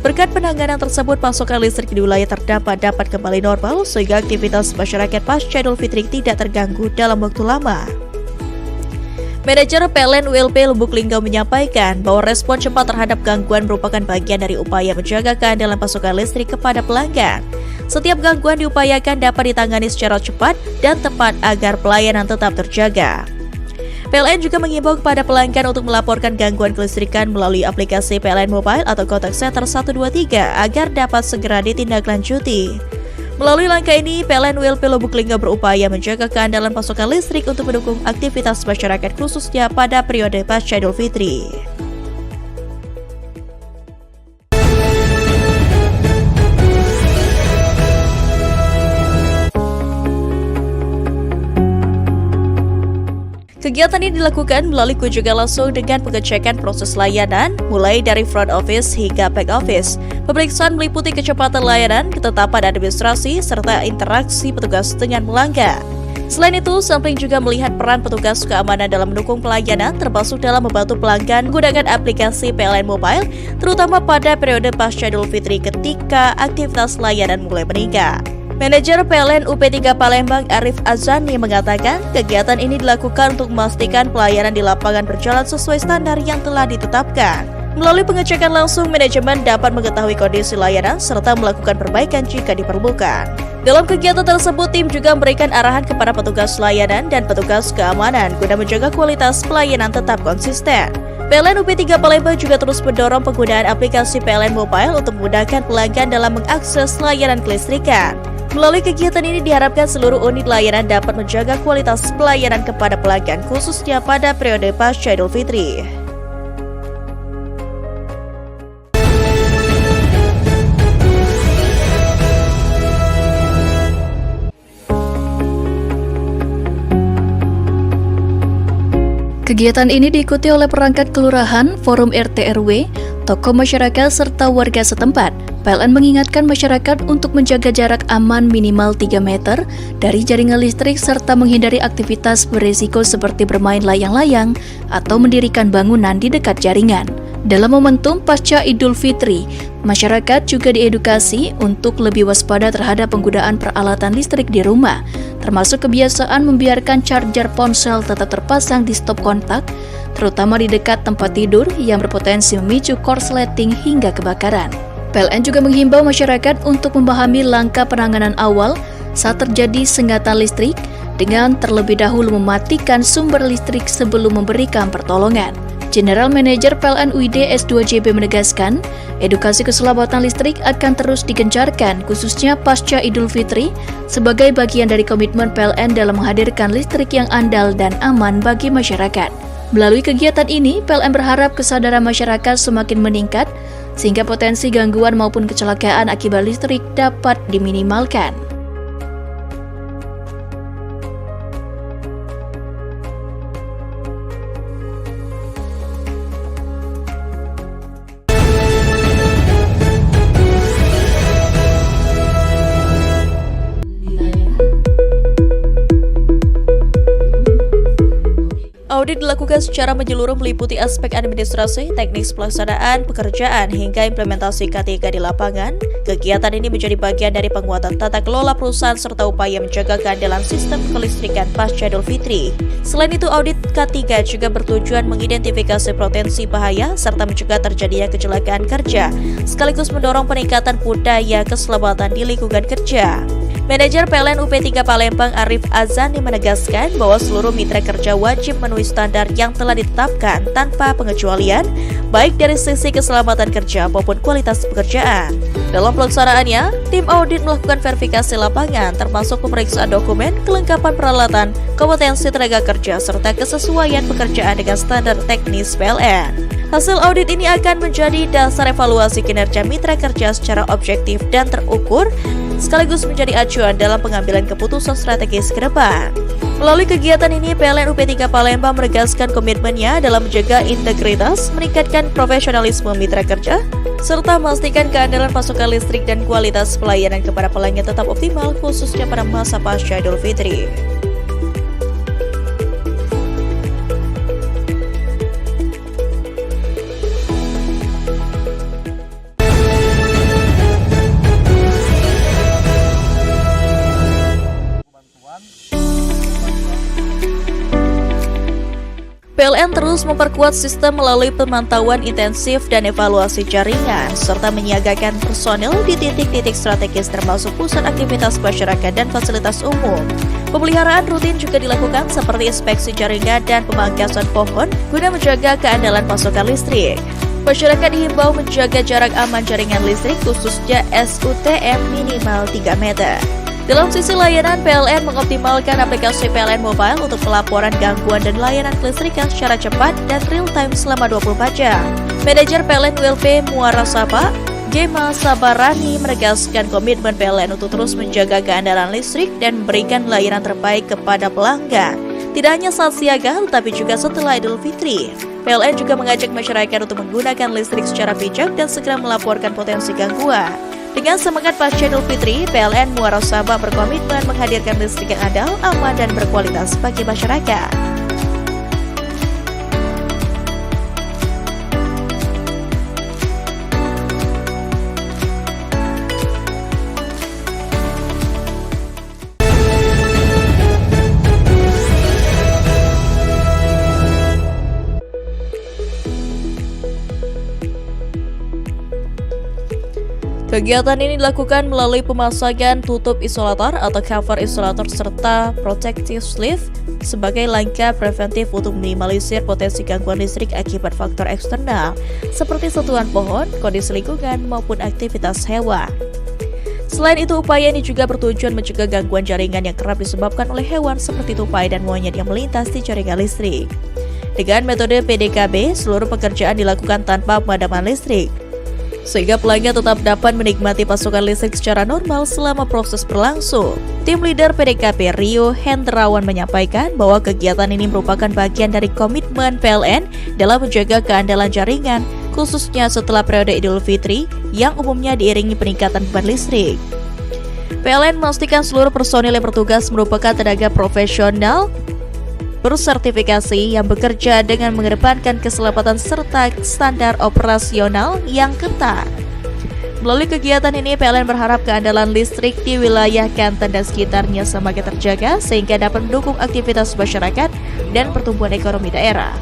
Berkat penanganan tersebut, pasokan listrik di wilayah terdampak dapat kembali normal sehingga aktivitas masyarakat pasca Idul Fitri tidak terganggu dalam waktu lama. Manajer PLN WLP Lubuk Linggau menyampaikan bahwa respon cepat terhadap gangguan merupakan bagian dari upaya menjaga keandalan pasokan listrik kepada pelanggan. Setiap gangguan diupayakan dapat ditangani secara cepat dan tepat agar pelayanan tetap terjaga. PLN juga mengimbau kepada pelanggan untuk melaporkan gangguan kelistrikan melalui aplikasi PLN Mobile atau Contact Center 123 agar dapat segera ditindaklanjuti. Melalui langkah ini, PLN WLP Lubuk Linggau berupaya menjaga keandalan pasokan listrik untuk mendukung aktivitas masyarakat khususnya pada periode pasca Idul Fitri. Kegiatan ini dilakukan melalui kunjungan langsung dengan pengecekan proses layanan, mulai dari front office hingga back office. Pemeriksaan meliputi kecepatan layanan, ketetapan administrasi, serta interaksi petugas dengan pelanggan. Selain itu, sampling juga melihat peran petugas keamanan dalam mendukung pelayanan, termasuk dalam membantu pelanggan menggunakan aplikasi PLN Mobile, terutama pada periode pasca Idul Fitri ketika aktivitas layanan mulai meningkat. Manajer PLN UP3 Palembang Arif Azani mengatakan kegiatan ini dilakukan untuk memastikan pelayanan di lapangan berjalan sesuai standar yang telah ditetapkan. Melalui pengecekan langsung, manajemen dapat mengetahui kondisi layanan serta melakukan perbaikan jika diperlukan. Dalam kegiatan tersebut, tim juga memberikan arahan kepada petugas layanan dan petugas keamanan guna menjaga kualitas pelayanan tetap konsisten. PLN UP3 Palembang juga terus mendorong penggunaan aplikasi PLN Mobile untuk memudahkan pelanggan dalam mengakses layanan kelistrikan. Melalui kegiatan ini diharapkan seluruh unit layanan dapat menjaga kualitas pelayanan kepada pelanggan khususnya pada periode pasca Idul Fitri. Kegiatan ini diikuti oleh perangkat kelurahan, forum RT RW, tokoh masyarakat, serta warga setempat. PLN mengingatkan masyarakat untuk menjaga jarak aman minimal 3 meter dari jaringan listrik serta menghindari aktivitas berisiko seperti bermain layang-layang atau mendirikan bangunan di dekat jaringan. Dalam momentum pasca Idul Fitri, masyarakat juga diedukasi untuk lebih waspada terhadap penggunaan peralatan listrik di rumah, termasuk kebiasaan membiarkan charger ponsel tetap terpasang di stop kontak, terutama di dekat tempat tidur yang berpotensi memicu korsleting hingga kebakaran. PLN juga menghimbau masyarakat untuk memahami langkah penanganan awal saat terjadi sengatan listrik dengan terlebih dahulu mematikan sumber listrik sebelum memberikan pertolongan. General Manager PLN UID S2JB menegaskan, edukasi keselamatan listrik akan terus digencarkan khususnya pasca Idul Fitri sebagai bagian dari komitmen PLN dalam menghadirkan listrik yang andal dan aman bagi masyarakat. Melalui kegiatan ini, PLN berharap kesadaran masyarakat semakin meningkat sehingga potensi gangguan maupun kecelakaan akibat listrik dapat diminimalkan. Audit dilakukan secara menyeluruh meliputi aspek administrasi, teknis pelaksanaan, pekerjaan, hingga implementasi K3 di lapangan. Kegiatan ini menjadi bagian dari penguatan tata kelola perusahaan serta upaya menjaga keandalan sistem kelistrikan pasca Idul Fitri. Selain itu, audit K3 juga bertujuan mengidentifikasi potensi bahaya serta mencegah terjadinya kecelakaan kerja, sekaligus mendorong peningkatan budaya keselamatan di lingkungan kerja. Manajer PLN UP3 Palembang Arif Azani menegaskan bahwa seluruh mitra kerja wajib memenuhi standar yang telah ditetapkan tanpa pengecualian, baik dari sisi keselamatan kerja maupun kualitas pekerjaan. Dalam pelaksanaannya, tim audit melakukan verifikasi lapangan termasuk pemeriksaan dokumen, kelengkapan peralatan, kompetensi tenaga kerja, serta kesesuaian pekerjaan dengan standar teknis PLN. Hasil audit ini akan menjadi dasar evaluasi kinerja mitra kerja secara objektif dan terukur, sekaligus menjadi acuan dalam pengambilan keputusan strategis ke depan. Melalui kegiatan ini, PLN UP3 Palembang menegaskan komitmennya dalam menjaga integritas, meningkatkan profesionalisme mitra kerja, serta memastikan keandalan pasokan listrik dan kualitas pelayanan kepada pelanggan tetap optimal, khususnya pada masa pasca Idul Fitri. PLN terus memperkuat sistem melalui pemantauan intensif dan evaluasi jaringan, serta menyiagakan personil di titik-titik strategis termasuk pusat aktivitas masyarakat dan fasilitas umum. Pemeliharaan rutin juga dilakukan seperti inspeksi jaringan dan pemangkasan pohon guna menjaga keandalan pasokan listrik. Masyarakat dihimbau menjaga jarak aman jaringan listrik khususnya SUTM minimal 3 meter. Dalam sisi layanan, PLN mengoptimalkan aplikasi PLN Mobile untuk pelaporan gangguan dan layanan kelistrikan secara cepat dan real-time selama 24 jam. Manajer PLN ULP Muara Sapa, Gema Sabarani menegaskan komitmen PLN untuk terus menjaga keandalan listrik dan memberikan layanan terbaik kepada pelanggan. Tidak hanya saat siaga, tetapi juga setelah Idul Fitri. PLN juga mengajak masyarakat untuk menggunakan listrik secara bijak dan segera melaporkan potensi gangguan. Dengan semangat pasca Idul Fitri, PLN Muara Sabah berkomitmen menghadirkan listrik yang andal, aman, dan berkualitas bagi masyarakat. Kegiatan ini dilakukan melalui pemasangan tutup isolator atau cover isolator serta protective sleeve sebagai langkah preventif untuk minimalisir potensi gangguan listrik akibat faktor eksternal seperti sentuhan pohon, kondisi lingkungan, maupun aktivitas hewan. Selain itu, upaya ini juga bertujuan mencegah gangguan jaringan yang kerap disebabkan oleh hewan seperti tupai dan monyet yang melintas di jaringan listrik. Dengan metode PDKB, seluruh pekerjaan dilakukan tanpa pemadaman listrik, sehingga pelanggan tetap dapat menikmati pasokan listrik secara normal selama proses berlangsung. Tim leader PDKB Rio Hendrawan menyampaikan bahwa kegiatan ini merupakan bagian dari komitmen PLN dalam menjaga keandalan jaringan, khususnya setelah periode Idul Fitri yang umumnya diiringi peningkatan beban listrik. PLN memastikan seluruh personil yang bertugas merupakan tenaga profesional bersertifikasi yang bekerja dengan mengedepankan keselamatan serta standar operasional yang ketat. Melalui kegiatan ini, PLN berharap keandalan listrik di wilayah Kanten dan sekitarnya semakin terjaga sehingga dapat mendukung aktivitas masyarakat dan pertumbuhan ekonomi daerah.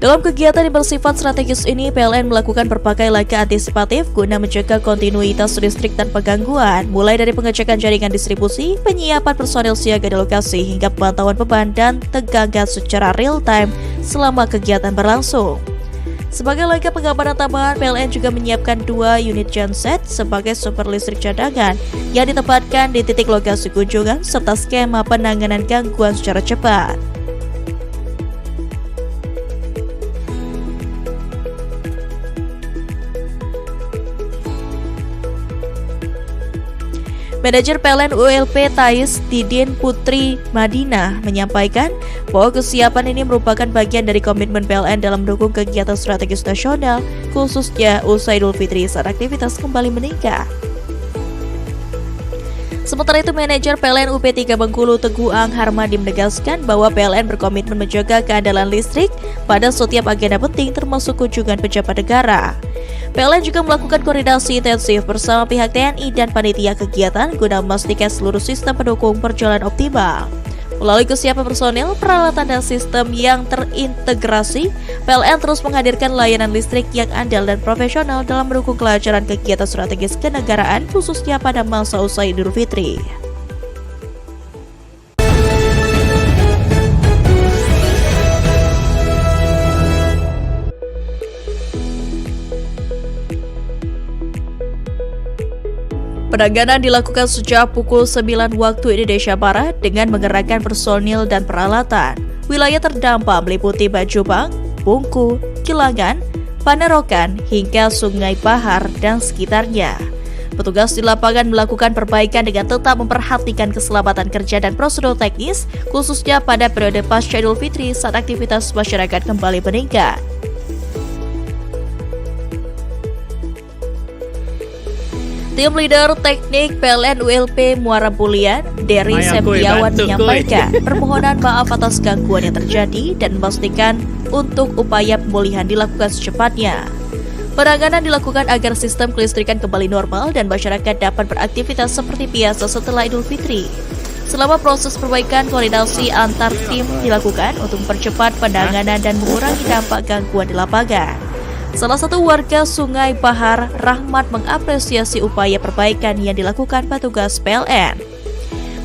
Dalam kegiatan yang bersifat strategis ini, PLN melakukan berbagai langkah antisipatif guna menjaga kontinuitas listrik tanpa gangguan, mulai dari pengecekan jaringan distribusi, penyiapan personil siaga di lokasi, hingga pemantauan beban dan tegangan secara real-time selama kegiatan berlangsung. Sebagai langkah pengamanan tambahan, PLN juga menyiapkan 2 unit genset sebagai sumber listrik cadangan yang ditempatkan di titik lokasi kunjungan serta skema penanganan gangguan secara cepat. Manajer PLN ULP Thais Tidin Putri Madinah menyampaikan bahwa kesiapan ini merupakan bagian dari komitmen PLN dalam mendukung kegiatan strategis nasional, khususnya usai Idul Fitri saat aktivitas kembali meningkat. Sementara itu, manajer PLN UP3 Bengkulu Teguh Ang Harmadi menegaskan bahwa PLN berkomitmen menjaga keandalan listrik pada setiap agenda penting termasuk kunjungan pejabat negara. PLN juga melakukan koordinasi intensif bersama pihak TNI dan panitia kegiatan guna memastikan seluruh sistem pendukung berjalan optimal. Melalui kesiapan personil, peralatan dan sistem yang terintegrasi, PLN terus menghadirkan layanan listrik yang andal dan profesional dalam mendukung kelancaran kegiatan strategis kenegaraan khususnya pada masa usai Idul Fitri. Penanganan dilakukan sejak pukul 9 waktu Indonesia Barat dengan mengerahkan personil dan peralatan. Wilayah terdampak meliputi Bajubang, Bungku, Kilangan, Panerokan, hingga Sungai Bahar dan sekitarnya. Petugas di lapangan melakukan perbaikan dengan tetap memperhatikan keselamatan kerja dan prosedur teknis, khususnya pada periode pasca Idul Fitri saat aktivitas masyarakat kembali meningkat. Tim leader teknik PLN ULP Muara Bulian, Dery Septiawan menyampaikan permohonan maaf atas gangguan yang terjadi dan memastikan untuk upaya pemulihan dilakukan secepatnya. Penanganan dilakukan agar sistem kelistrikan kembali normal dan masyarakat dapat beraktivitas seperti biasa setelah Idul Fitri. Selama proses perbaikan, koordinasi antar tim dilakukan untuk mempercepat penanganan dan mengurangi dampak gangguan di lapangan. Salah satu warga Sungai Bahar, Rahmat, mengapresiasi upaya perbaikan yang dilakukan petugas PLN.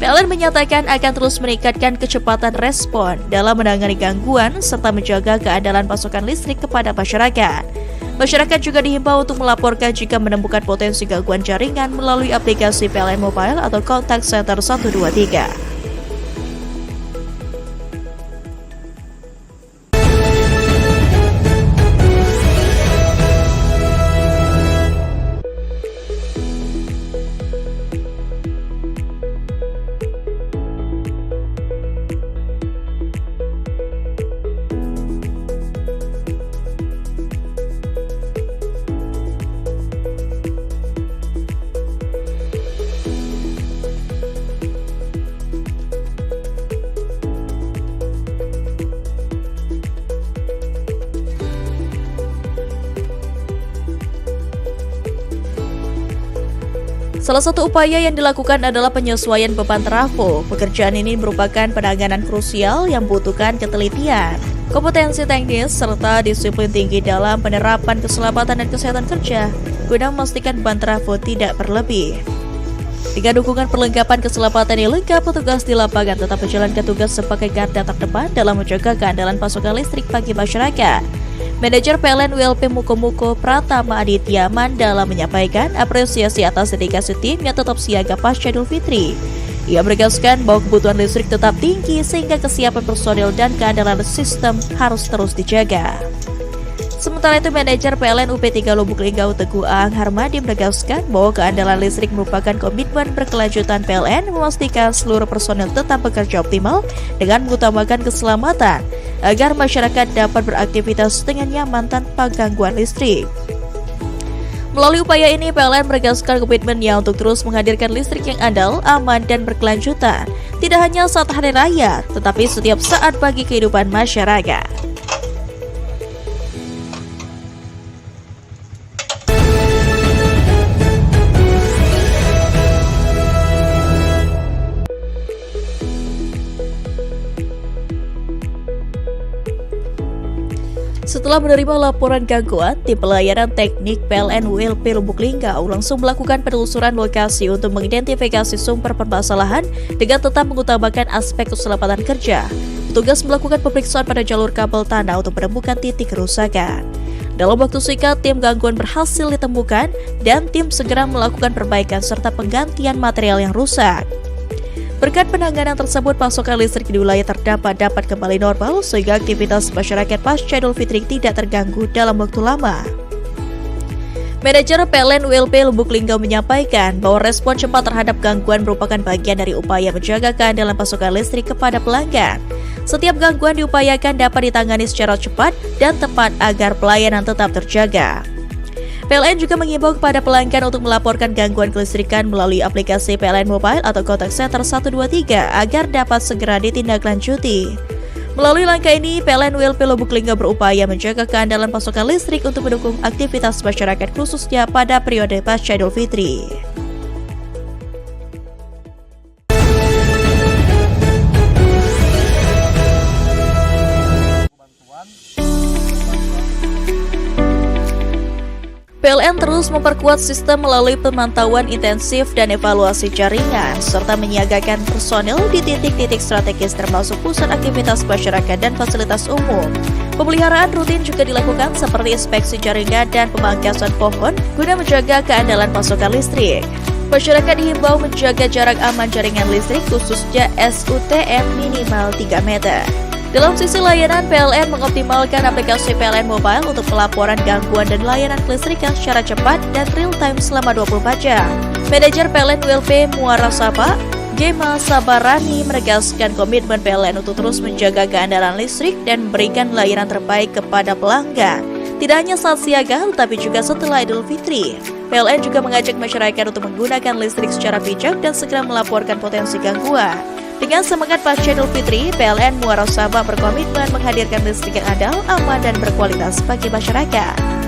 PLN menyatakan akan terus meningkatkan kecepatan respon dalam menangani gangguan serta menjaga keandalan pasokan listrik kepada masyarakat. Masyarakat juga dihimbau untuk melaporkan jika menemukan potensi gangguan jaringan melalui aplikasi PLN Mobile atau Contact Center 123. Salah satu upaya yang dilakukan adalah penyesuaian beban trafo. Pekerjaan ini merupakan penanganan krusial yang membutuhkan ketelitian, kompetensi teknis, serta disiplin tinggi dalam penerapan keselamatan dan kesehatan kerja guna memastikan beban trafo tidak berlebih. Dengan dukungan perlengkapan keselamatan yang lengkap, petugas di lapangan tetap menjalankan tugas sebagai garda terdepan dalam menjaga keandalan pasokan listrik bagi masyarakat. Manajer PLN WLP Muko Pratama Aditya Mandala menyampaikan apresiasi atas dedikasi tim yang tetap siaga pasca Idul Fitri. Ia menegaskan bahwa kebutuhan listrik tetap tinggi sehingga kesiapan personil dan keandalan sistem harus terus dijaga. Sementara itu, manajer PLN UP3 Lubuk Linggau Teguh Ang Harmadi menegaskan bahwa keandalan listrik merupakan komitmen berkelanjutan PLN memastikan seluruh personil tetap bekerja optimal dengan mengutamakan keselamatan agar masyarakat dapat beraktivitas dengan nyaman tanpa gangguan listrik. Melalui upaya ini, PLN menegaskan komitmennya untuk terus menghadirkan listrik yang andal, aman, dan berkelanjutan, tidak hanya saat hari raya, tetapi setiap saat bagi kehidupan masyarakat. Setelah menerima laporan gangguan, tim pelayanan teknik PLN WLP Lubuk Linggau langsung melakukan penelusuran lokasi untuk mengidentifikasi sumber permasalahan dengan tetap mengutamakan aspek keselamatan kerja. Petugas melakukan pemeriksaan pada jalur kabel tanah untuk menemukan titik kerusakan. Dalam waktu singkat, tim gangguan berhasil ditemukan dan tim segera melakukan perbaikan serta penggantian material yang rusak. Berkat penanganan tersebut, pasokan listrik di wilayah terdampak dapat kembali normal sehingga aktivitas masyarakat pasca Idul Fitri tidak terganggu dalam waktu lama. Manajer PLN WLP Lubuk Linggau menyampaikan bahwa respon cepat terhadap gangguan merupakan bagian dari upaya menjaga keandalan pasokan listrik kepada pelanggan. Setiap gangguan diupayakan dapat ditangani secara cepat dan tepat agar pelayanan tetap terjaga. PLN juga mengimbau kepada pelanggan untuk melaporkan gangguan kelistrikan melalui aplikasi PLN Mobile atau Contact Center 123 agar dapat segera ditindaklanjuti. Melalui langkah ini, PLN WLP Lubuk Linggau berupaya menjaga keandalan pasokan listrik untuk mendukung aktivitas masyarakat khususnya pada periode pasca Idul Fitri. PLN terus memperkuat sistem melalui pemantauan intensif dan evaluasi jaringan, serta menyiagakan personil di titik-titik strategis termasuk pusat aktivitas masyarakat dan fasilitas umum. Pemeliharaan rutin juga dilakukan seperti inspeksi jaringan dan pemangkasan pohon guna menjaga keandalan pasokan listrik. Masyarakat dihimbau menjaga jarak aman jaringan listrik khususnya SUTM minimal 3 meter. Dalam sisi layanan, PLN mengoptimalkan aplikasi PLN Mobile untuk pelaporan gangguan dan layanan kelistrikan secara cepat dan real-time selama 24 jam. Manajer PLN WLP Muara Sapa, Gema Sabarani menegaskan komitmen PLN untuk terus menjaga keandalan listrik dan memberikan layanan terbaik kepada pelanggan. Tidak hanya saat siaga, tetapi juga setelah Idul Fitri. PLN juga mengajak masyarakat untuk menggunakan listrik secara bijak dan segera melaporkan potensi gangguan. Dengan semangat pasca Idul Fitri, PLN Muara Sabah berkomitmen menghadirkan listrik yang andal, aman, dan berkualitas bagi masyarakat.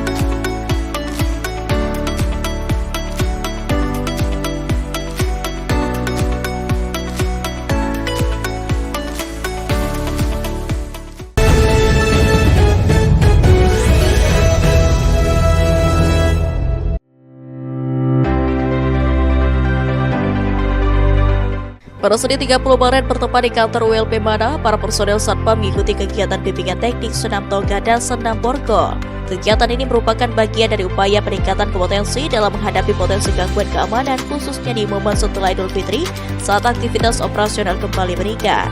Pada Senin 30 Maret bertempat di kantor WLP Mana, para personel Satpam mengikuti kegiatan bimbingan teknik senam toga dan senam borgol. Kegiatan ini merupakan bagian dari upaya peningkatan kompetensi dalam menghadapi potensi gangguan keamanan khususnya di momen setelah Idul Fitri saat aktivitas operasional kembali meningkat.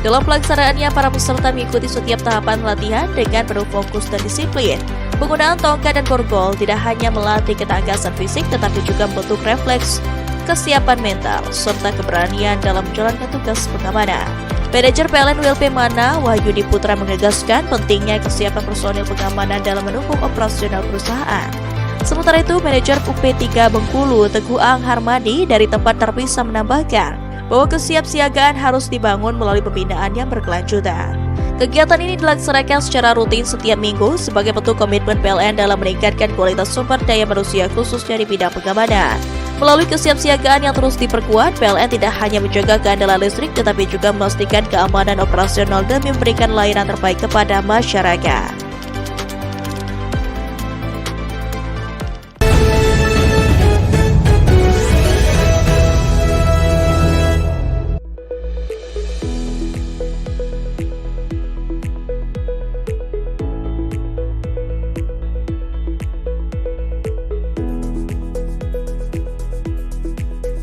Dalam pelaksanaannya, para peserta mengikuti setiap tahapan latihan dengan penuh fokus dan disiplin. Penggunaan tongkat dan borgol tidak hanya melatih ketangkasan fisik tetapi juga membentuk refleks, kesiapan mental, serta keberanian dalam menjalankan tugas pengamanan. Manajer PLN WLP Mana, Wahyudi Putra menegaskan pentingnya kesiapan personil pengamanan dalam mendukung operasional perusahaan. Sementara itu, Manajer UP3 Bengkulu, Teguh Ang Harmadi dari tempat terpisah menambahkan bahwa kesiapsiagaan harus dibangun melalui pembinaan yang berkelanjutan. Kegiatan ini dilaksanakan secara rutin setiap minggu sebagai bentuk komitmen PLN dalam meningkatkan kualitas sumber daya manusia khususnya di bidang pengamanan. Melalui kesiapsiagaan yang terus diperkuat, PLN tidak hanya menjaga keandalan listrik tetapi juga memastikan keamanan operasional demi memberikan layanan terbaik kepada masyarakat.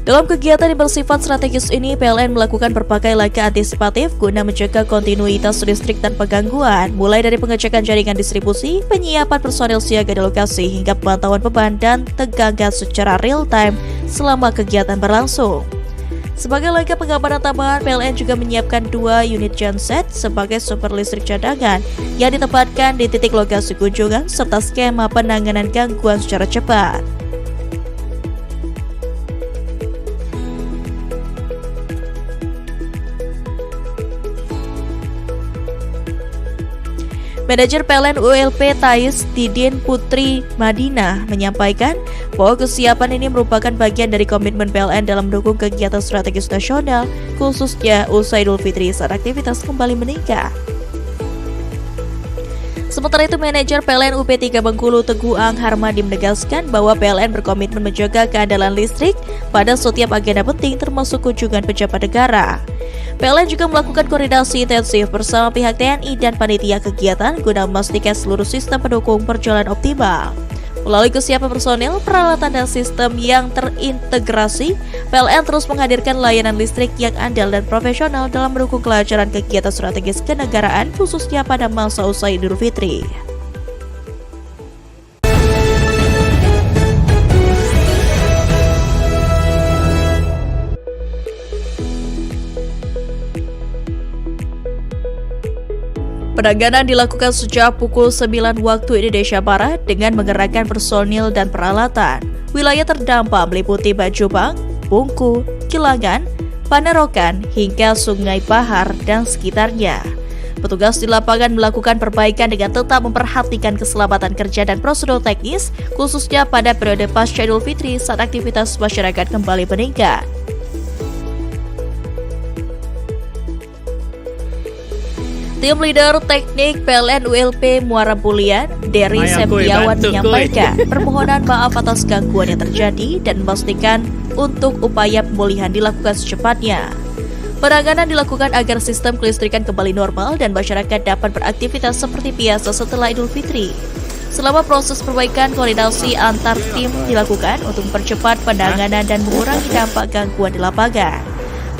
Dalam kegiatan yang bersifat strategis ini, PLN melakukan berbagai langkah antisipatif guna menjaga kontinuitas listrik tanpa gangguan, mulai dari pengecekan jaringan distribusi, penyiapan personel siaga di lokasi, hingga pemantauan beban dan tegangan secara real-time selama kegiatan berlangsung. Sebagai langkah pengamanan tambahan, PLN juga menyiapkan 2 unit genset sebagai sumber listrik cadangan yang ditempatkan di titik lokasi kunjungan serta skema penanganan gangguan secara cepat. Manajer PLN ULP Thais Didin Putri Madinah menyampaikan bahwa kesiapan ini merupakan bagian dari komitmen PLN dalam mendukung kegiatan strategis nasional, khususnya usai Idul Fitri saat aktivitas kembali meningkat. Sementara itu, Manajer PLN UP3 Bengkulu Teguh Ang Harmadi menegaskan bahwa PLN berkomitmen menjaga keandalan listrik pada setiap agenda penting termasuk kunjungan pejabat negara. PLN juga melakukan koordinasi intensif bersama pihak TNI dan panitia kegiatan guna memastikan seluruh sistem pendukung berjalan optimal. Melalui kesiapan personel, peralatan dan sistem yang terintegrasi, PLN terus menghadirkan layanan listrik yang andal dan profesional dalam mendukung kelancaran kegiatan strategis kenegaraan khususnya pada masa usai Idul Fitri. Penanganan dilakukan sejak pukul 9 waktu Indonesia Barat dengan mengerahkan personil dan peralatan. Wilayah terdampak meliputi Bajubang, Bungku, Kilangan, Panerokan, hingga Sungai Bahar dan sekitarnya. Petugas di lapangan melakukan perbaikan dengan tetap memperhatikan keselamatan kerja dan prosedur teknis, khususnya pada periode pasca Idul Fitri saat aktivitas masyarakat kembali meningkat. Tim Leader Teknik PLN ULP Muara Bulian, Dery Septiawan menyampaikan permohonan maaf atas gangguan yang terjadi dan memastikan untuk upaya pemulihan dilakukan secepatnya. Penanganan dilakukan agar sistem kelistrikan kembali normal dan masyarakat dapat beraktivitas seperti biasa setelah Idul Fitri. Selama proses perbaikan, koordinasi antar tim dilakukan untuk mempercepat penanganan dan mengurangi dampak gangguan di lapangan.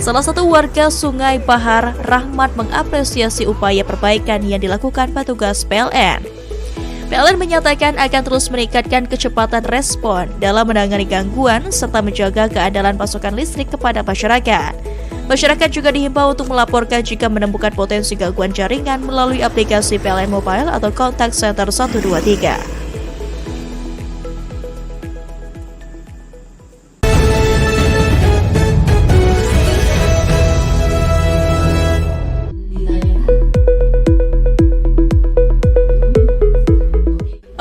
Salah satu warga Sungai Bahar, Rahmat, mengapresiasi upaya perbaikan yang dilakukan petugas PLN. PLN menyatakan akan terus meningkatkan kecepatan respon dalam menangani gangguan serta menjaga keandalan pasokan listrik kepada masyarakat. Masyarakat juga dihimbau untuk melaporkan jika menemukan potensi gangguan jaringan melalui aplikasi PLN Mobile atau Contact Center 123.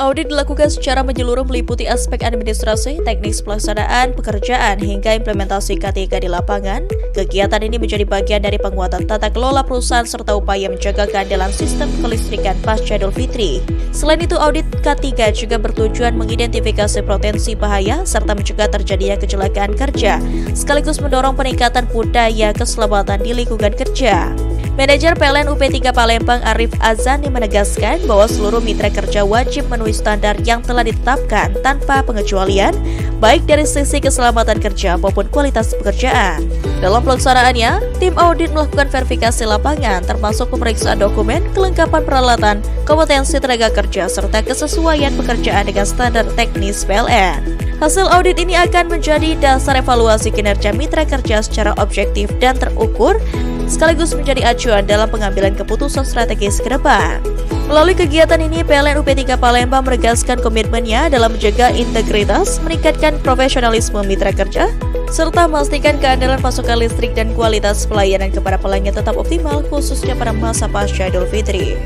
Audit dilakukan secara menyeluruh meliputi aspek administrasi, teknis pelaksanaan, pekerjaan, hingga implementasi K3 di lapangan. Kegiatan ini menjadi bagian dari penguatan tata kelola perusahaan serta upaya menjaga keandalan sistem kelistrikan pasca Idul Fitri. Selain itu, audit K3 juga bertujuan mengidentifikasi potensi bahaya serta mencegah terjadinya kecelakaan kerja, sekaligus mendorong peningkatan budaya keselamatan di lingkungan kerja. Manajer PLN UP3 Palembang Arif Azani menegaskan bahwa seluruh mitra kerja wajib memenuhi standar yang telah ditetapkan tanpa pengecualian, baik dari sisi keselamatan kerja maupun kualitas pekerjaan. Dalam pelaksanaannya, tim audit melakukan verifikasi lapangan termasuk pemeriksaan dokumen, kelengkapan peralatan, kompetensi tenaga kerja, serta kesesuaian pekerjaan dengan standar teknis PLN. Hasil audit ini akan menjadi dasar evaluasi kinerja mitra kerja secara objektif dan terukur, sekaligus menjadi acuan dalam pengambilan keputusan strategis ke depan. Melalui kegiatan ini, PLN UP3 Palembang menegaskan komitmennya dalam menjaga integritas, meningkatkan profesionalisme mitra kerja, serta memastikan keandalan pasokan listrik dan kualitas pelayanan kepada pelanggan tetap optimal, khususnya pada masa pasca Idul Fitri.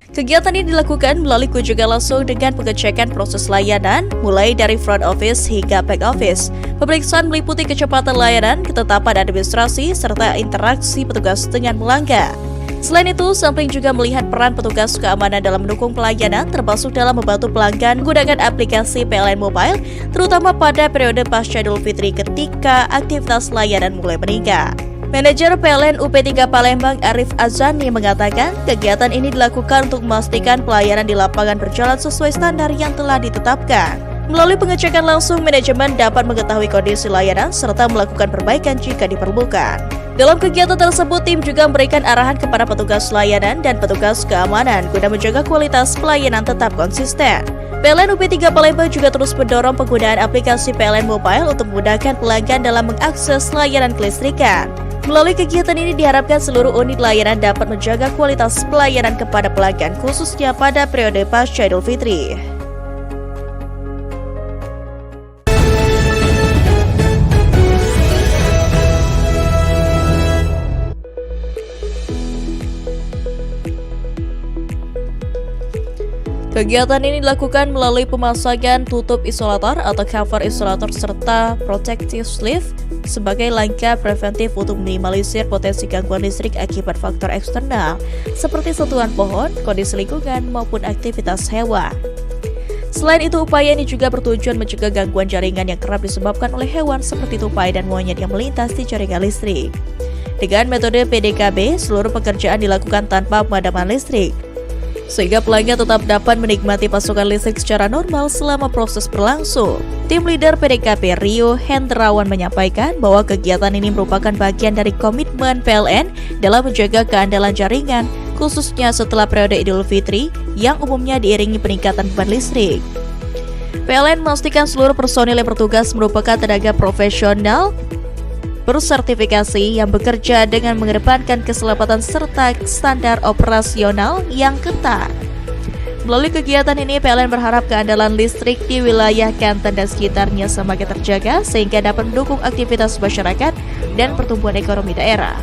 Kegiatan ini dilakukan melalui kunjungan langsung dengan pengecekan proses layanan, mulai dari front office hingga back office. Pemeriksaan meliputi kecepatan layanan, ketetapan administrasi, serta interaksi petugas dengan pelanggan. Selain itu, sampling juga melihat peran petugas keamanan dalam mendukung pelayanan, termasuk dalam membantu pelanggan menggunakan aplikasi PLN Mobile, terutama pada periode pasca Idul Fitri ketika aktivitas layanan mulai meningkat. Manajer PLN UP3 Palembang Arif Azani mengatakan kegiatan ini dilakukan untuk memastikan pelayanan di lapangan berjalan sesuai standar yang telah ditetapkan. Melalui pengecekan langsung, manajemen dapat mengetahui kondisi layanan serta melakukan perbaikan jika diperlukan. Dalam kegiatan tersebut, tim juga memberikan arahan kepada petugas layanan dan petugas keamanan guna menjaga kualitas pelayanan tetap konsisten. PLN UP3 Palembang juga terus mendorong penggunaan aplikasi PLN Mobile untuk memudahkan pelanggan dalam mengakses layanan kelistrikan. Melalui kegiatan ini diharapkan seluruh unit layanan dapat menjaga kualitas pelayanan kepada pelanggan khususnya pada periode pasca Idul Fitri. Kegiatan ini dilakukan melalui pemasangan tutup isolator atau cover isolator serta protective sleeve sebagai langkah preventif untuk minimalisir potensi gangguan listrik akibat faktor eksternal seperti sentuhan pohon, kondisi lingkungan, maupun aktivitas hewan. Selain itu, upaya ini juga bertujuan mencegah gangguan jaringan yang kerap disebabkan oleh hewan seperti tupai dan monyet yang melintas di jaringan listrik. Dengan metode PDKB, seluruh pekerjaan dilakukan tanpa pemadaman listrik, sehingga pelanggan tetap dapat menikmati pasokan listrik secara normal selama proses berlangsung. Tim leader PDKB Rio Hendrawan menyampaikan bahwa kegiatan ini merupakan bagian dari komitmen PLN dalam menjaga keandalan jaringan, khususnya setelah periode Idul Fitri yang umumnya diiringi peningkatan beban listrik. PLN memastikan seluruh personil yang bertugas merupakan tenaga profesional bersertifikasi yang bekerja dengan mengedepankan keselamatan serta standar operasional yang ketat. Melalui kegiatan ini, PLN berharap keandalan listrik di wilayah Kanten dan sekitarnya semakin terjaga sehingga dapat mendukung aktivitas masyarakat dan pertumbuhan ekonomi daerah.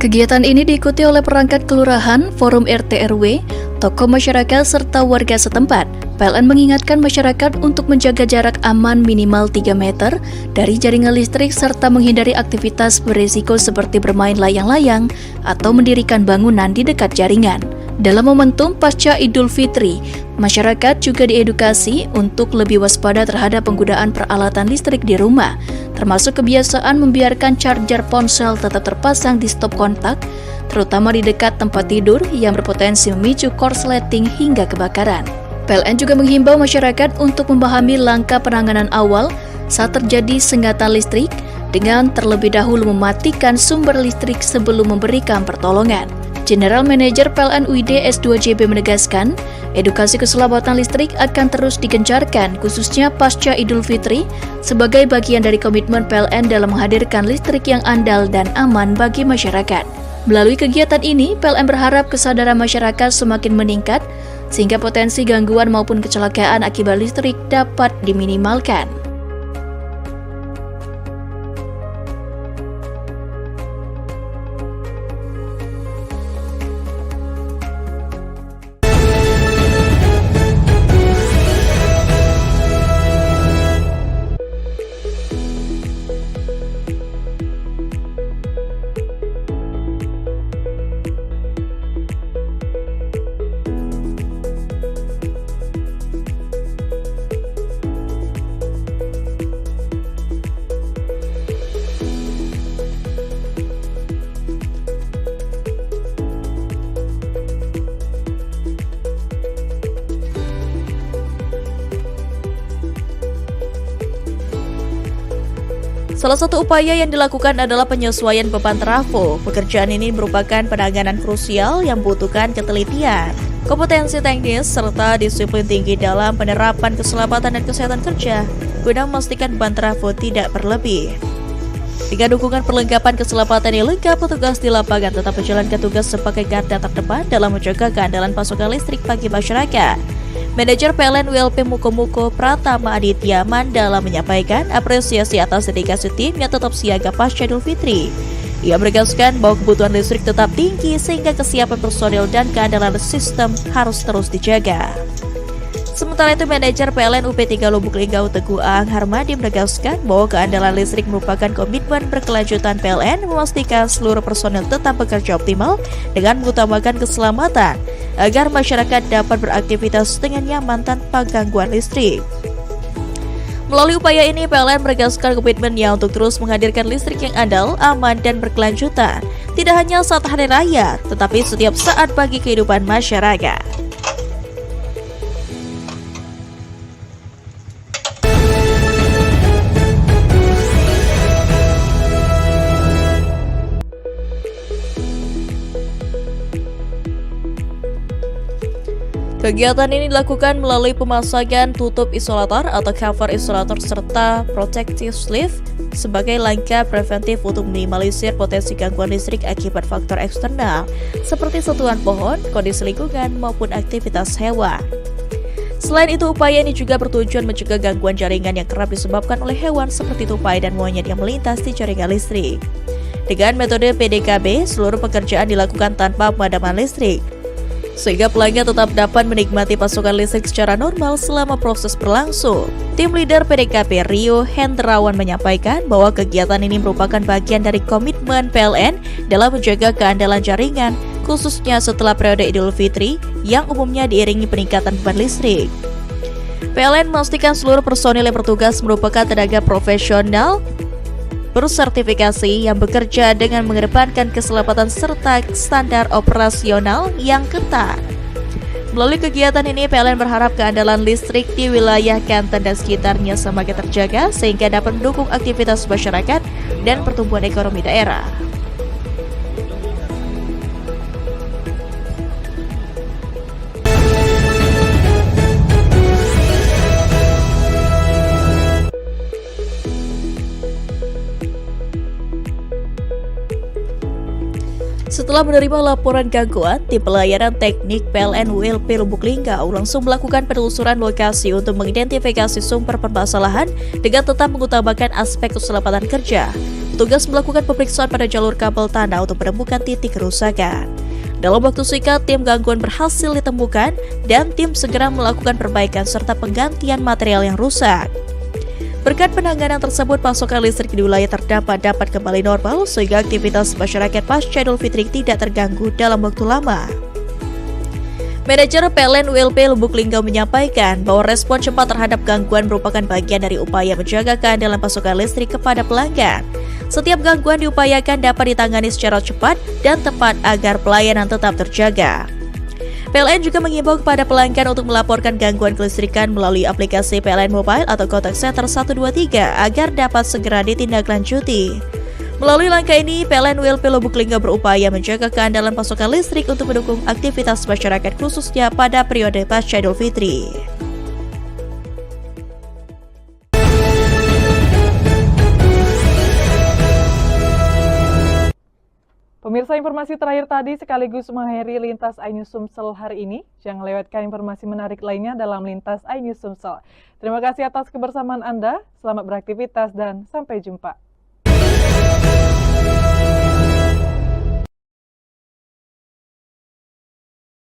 Kegiatan ini diikuti oleh perangkat kelurahan, forum RT RW, tokoh masyarakat, serta warga setempat. PLN mengingatkan masyarakat untuk menjaga jarak aman minimal 3 meter dari jaringan listrik serta menghindari aktivitas berisiko seperti bermain layang-layang atau mendirikan bangunan di dekat jaringan. Dalam momentum pasca Idul Fitri, masyarakat juga diedukasi untuk lebih waspada terhadap penggunaan peralatan listrik di rumah, termasuk kebiasaan membiarkan charger ponsel tetap terpasang di stop kontak, terutama di dekat tempat tidur yang berpotensi memicu korsleting hingga kebakaran. PLN juga menghimbau masyarakat untuk memahami langkah penanganan awal saat terjadi sengatan listrik dengan terlebih dahulu mematikan sumber listrik sebelum memberikan pertolongan. General Manager PLN UID S2JB menegaskan, edukasi keselamatan listrik akan terus digencarkan khususnya pasca Idul Fitri sebagai bagian dari komitmen PLN dalam menghadirkan listrik yang andal dan aman bagi masyarakat. Melalui kegiatan ini, PLN berharap kesadaran masyarakat semakin meningkat sehingga potensi gangguan maupun kecelakaan akibat listrik dapat diminimalkan. Salah satu upaya yang dilakukan adalah penyesuaian beban trafo. Pekerjaan ini merupakan penanganan krusial yang membutuhkan ketelitian, kompetensi teknis, serta disiplin tinggi dalam penerapan keselamatan dan kesehatan kerja guna memastikan beban trafo tidak berlebih. Dengan dukungan perlengkapan keselamatan yang lengkap, petugas di lapangan tetap menjalankan tugas sebagai garda terdepan dalam menjaga keandalan pasokan listrik bagi masyarakat. Manajer PLN ULP Mukomuko Pratama Aditya Mandala menyampaikan apresiasi atas dedikasi tim yang tetap siaga pasca Idul Fitri. Ia menegaskan bahwa kebutuhan listrik tetap tinggi sehingga kesiapan personil dan keandalan sistem harus terus dijaga. Sementara itu, manajer PLN UP3 Lubuk Linggau Teguh Aang Harmadi menegaskan bahwa keandalan listrik merupakan komitmen berkelanjutan PLN memastikan seluruh personel tetap bekerja optimal dengan mengutamakan keselamatan agar masyarakat dapat beraktivitas dengan nyaman tanpa gangguan listrik. Melalui upaya ini, PLN menegaskan komitmennya untuk terus menghadirkan listrik yang andal, aman, dan berkelanjutan, tidak hanya saat hari raya, tetapi setiap saat bagi kehidupan masyarakat. Kegiatan ini dilakukan melalui pemasangan tutup isolator atau cover isolator serta protective sleeve sebagai langkah preventif untuk minimalisir potensi gangguan listrik akibat faktor eksternal seperti sentuhan pohon, kondisi lingkungan, maupun aktivitas hewan. Selain itu, upaya ini juga bertujuan mencegah gangguan jaringan yang kerap disebabkan oleh hewan seperti tupai dan monyet yang melintas di jaringan listrik. Dengan metode PDKB, seluruh pekerjaan dilakukan tanpa pemadaman listrik, sehingga pelanggan tetap dapat menikmati pasokan listrik secara normal selama proses berlangsung. Tim leader PDKB Rio Hendrawan menyampaikan bahwa kegiatan ini merupakan bagian dari komitmen PLN dalam menjaga keandalan jaringan, khususnya setelah periode Idul Fitri yang umumnya diiringi peningkatan beban listrik. PLN memastikan seluruh personil yang bertugas merupakan tenaga profesional bersertifikasi yang bekerja dengan mengedepankan keselamatan serta standar operasional yang ketat. Melalui kegiatan ini, PLN berharap keandalan listrik di wilayah Kanten dan sekitarnya semakin terjaga sehingga dapat mendukung aktivitas masyarakat dan pertumbuhan ekonomi daerah. Setelah menerima laporan gangguan, tim pelayanan teknik PLN ULP Lubuk Linggau langsung melakukan penelusuran lokasi untuk mengidentifikasi sumber permasalahan dengan tetap mengutamakan aspek keselamatan kerja. Petugas melakukan pemeriksaan pada jalur kabel tanah untuk menemukan titik kerusakan. Dalam waktu singkat, tim gangguan berhasil ditemukan dan tim segera melakukan perbaikan serta penggantian material yang rusak. Berkat penanganan tersebut, pasokan listrik di wilayah terdampak dapat kembali normal sehingga aktivitas masyarakat pasca Idul Fitri tidak terganggu dalam waktu lama. Manajer PLN ULP Lubuk Linggau menyampaikan bahwa respon cepat terhadap gangguan merupakan bagian dari upaya menjaga keandalan pasokan listrik kepada pelanggan. Setiap gangguan diupayakan dapat ditangani secara cepat dan tepat agar pelayanan tetap terjaga. PLN juga mengimbau kepada pelanggan untuk melaporkan gangguan kelistrikan melalui aplikasi PLN Mobile atau Contact Center 123 agar dapat segera ditindaklanjuti. Melalui langkah ini, PLN ULP Lubuk Linggau berupaya menjaga keandalan pasokan listrik untuk mendukung aktivitas masyarakat khususnya pada periode pasca Idul Fitri. Pemirsa, informasi terakhir tadi sekaligus mengakhiri Lintas iNews Sumsel hari ini. Jangan lewatkan informasi menarik lainnya dalam Lintas iNews Sumsel. Terima kasih atas kebersamaan Anda, selamat beraktivitas dan sampai jumpa.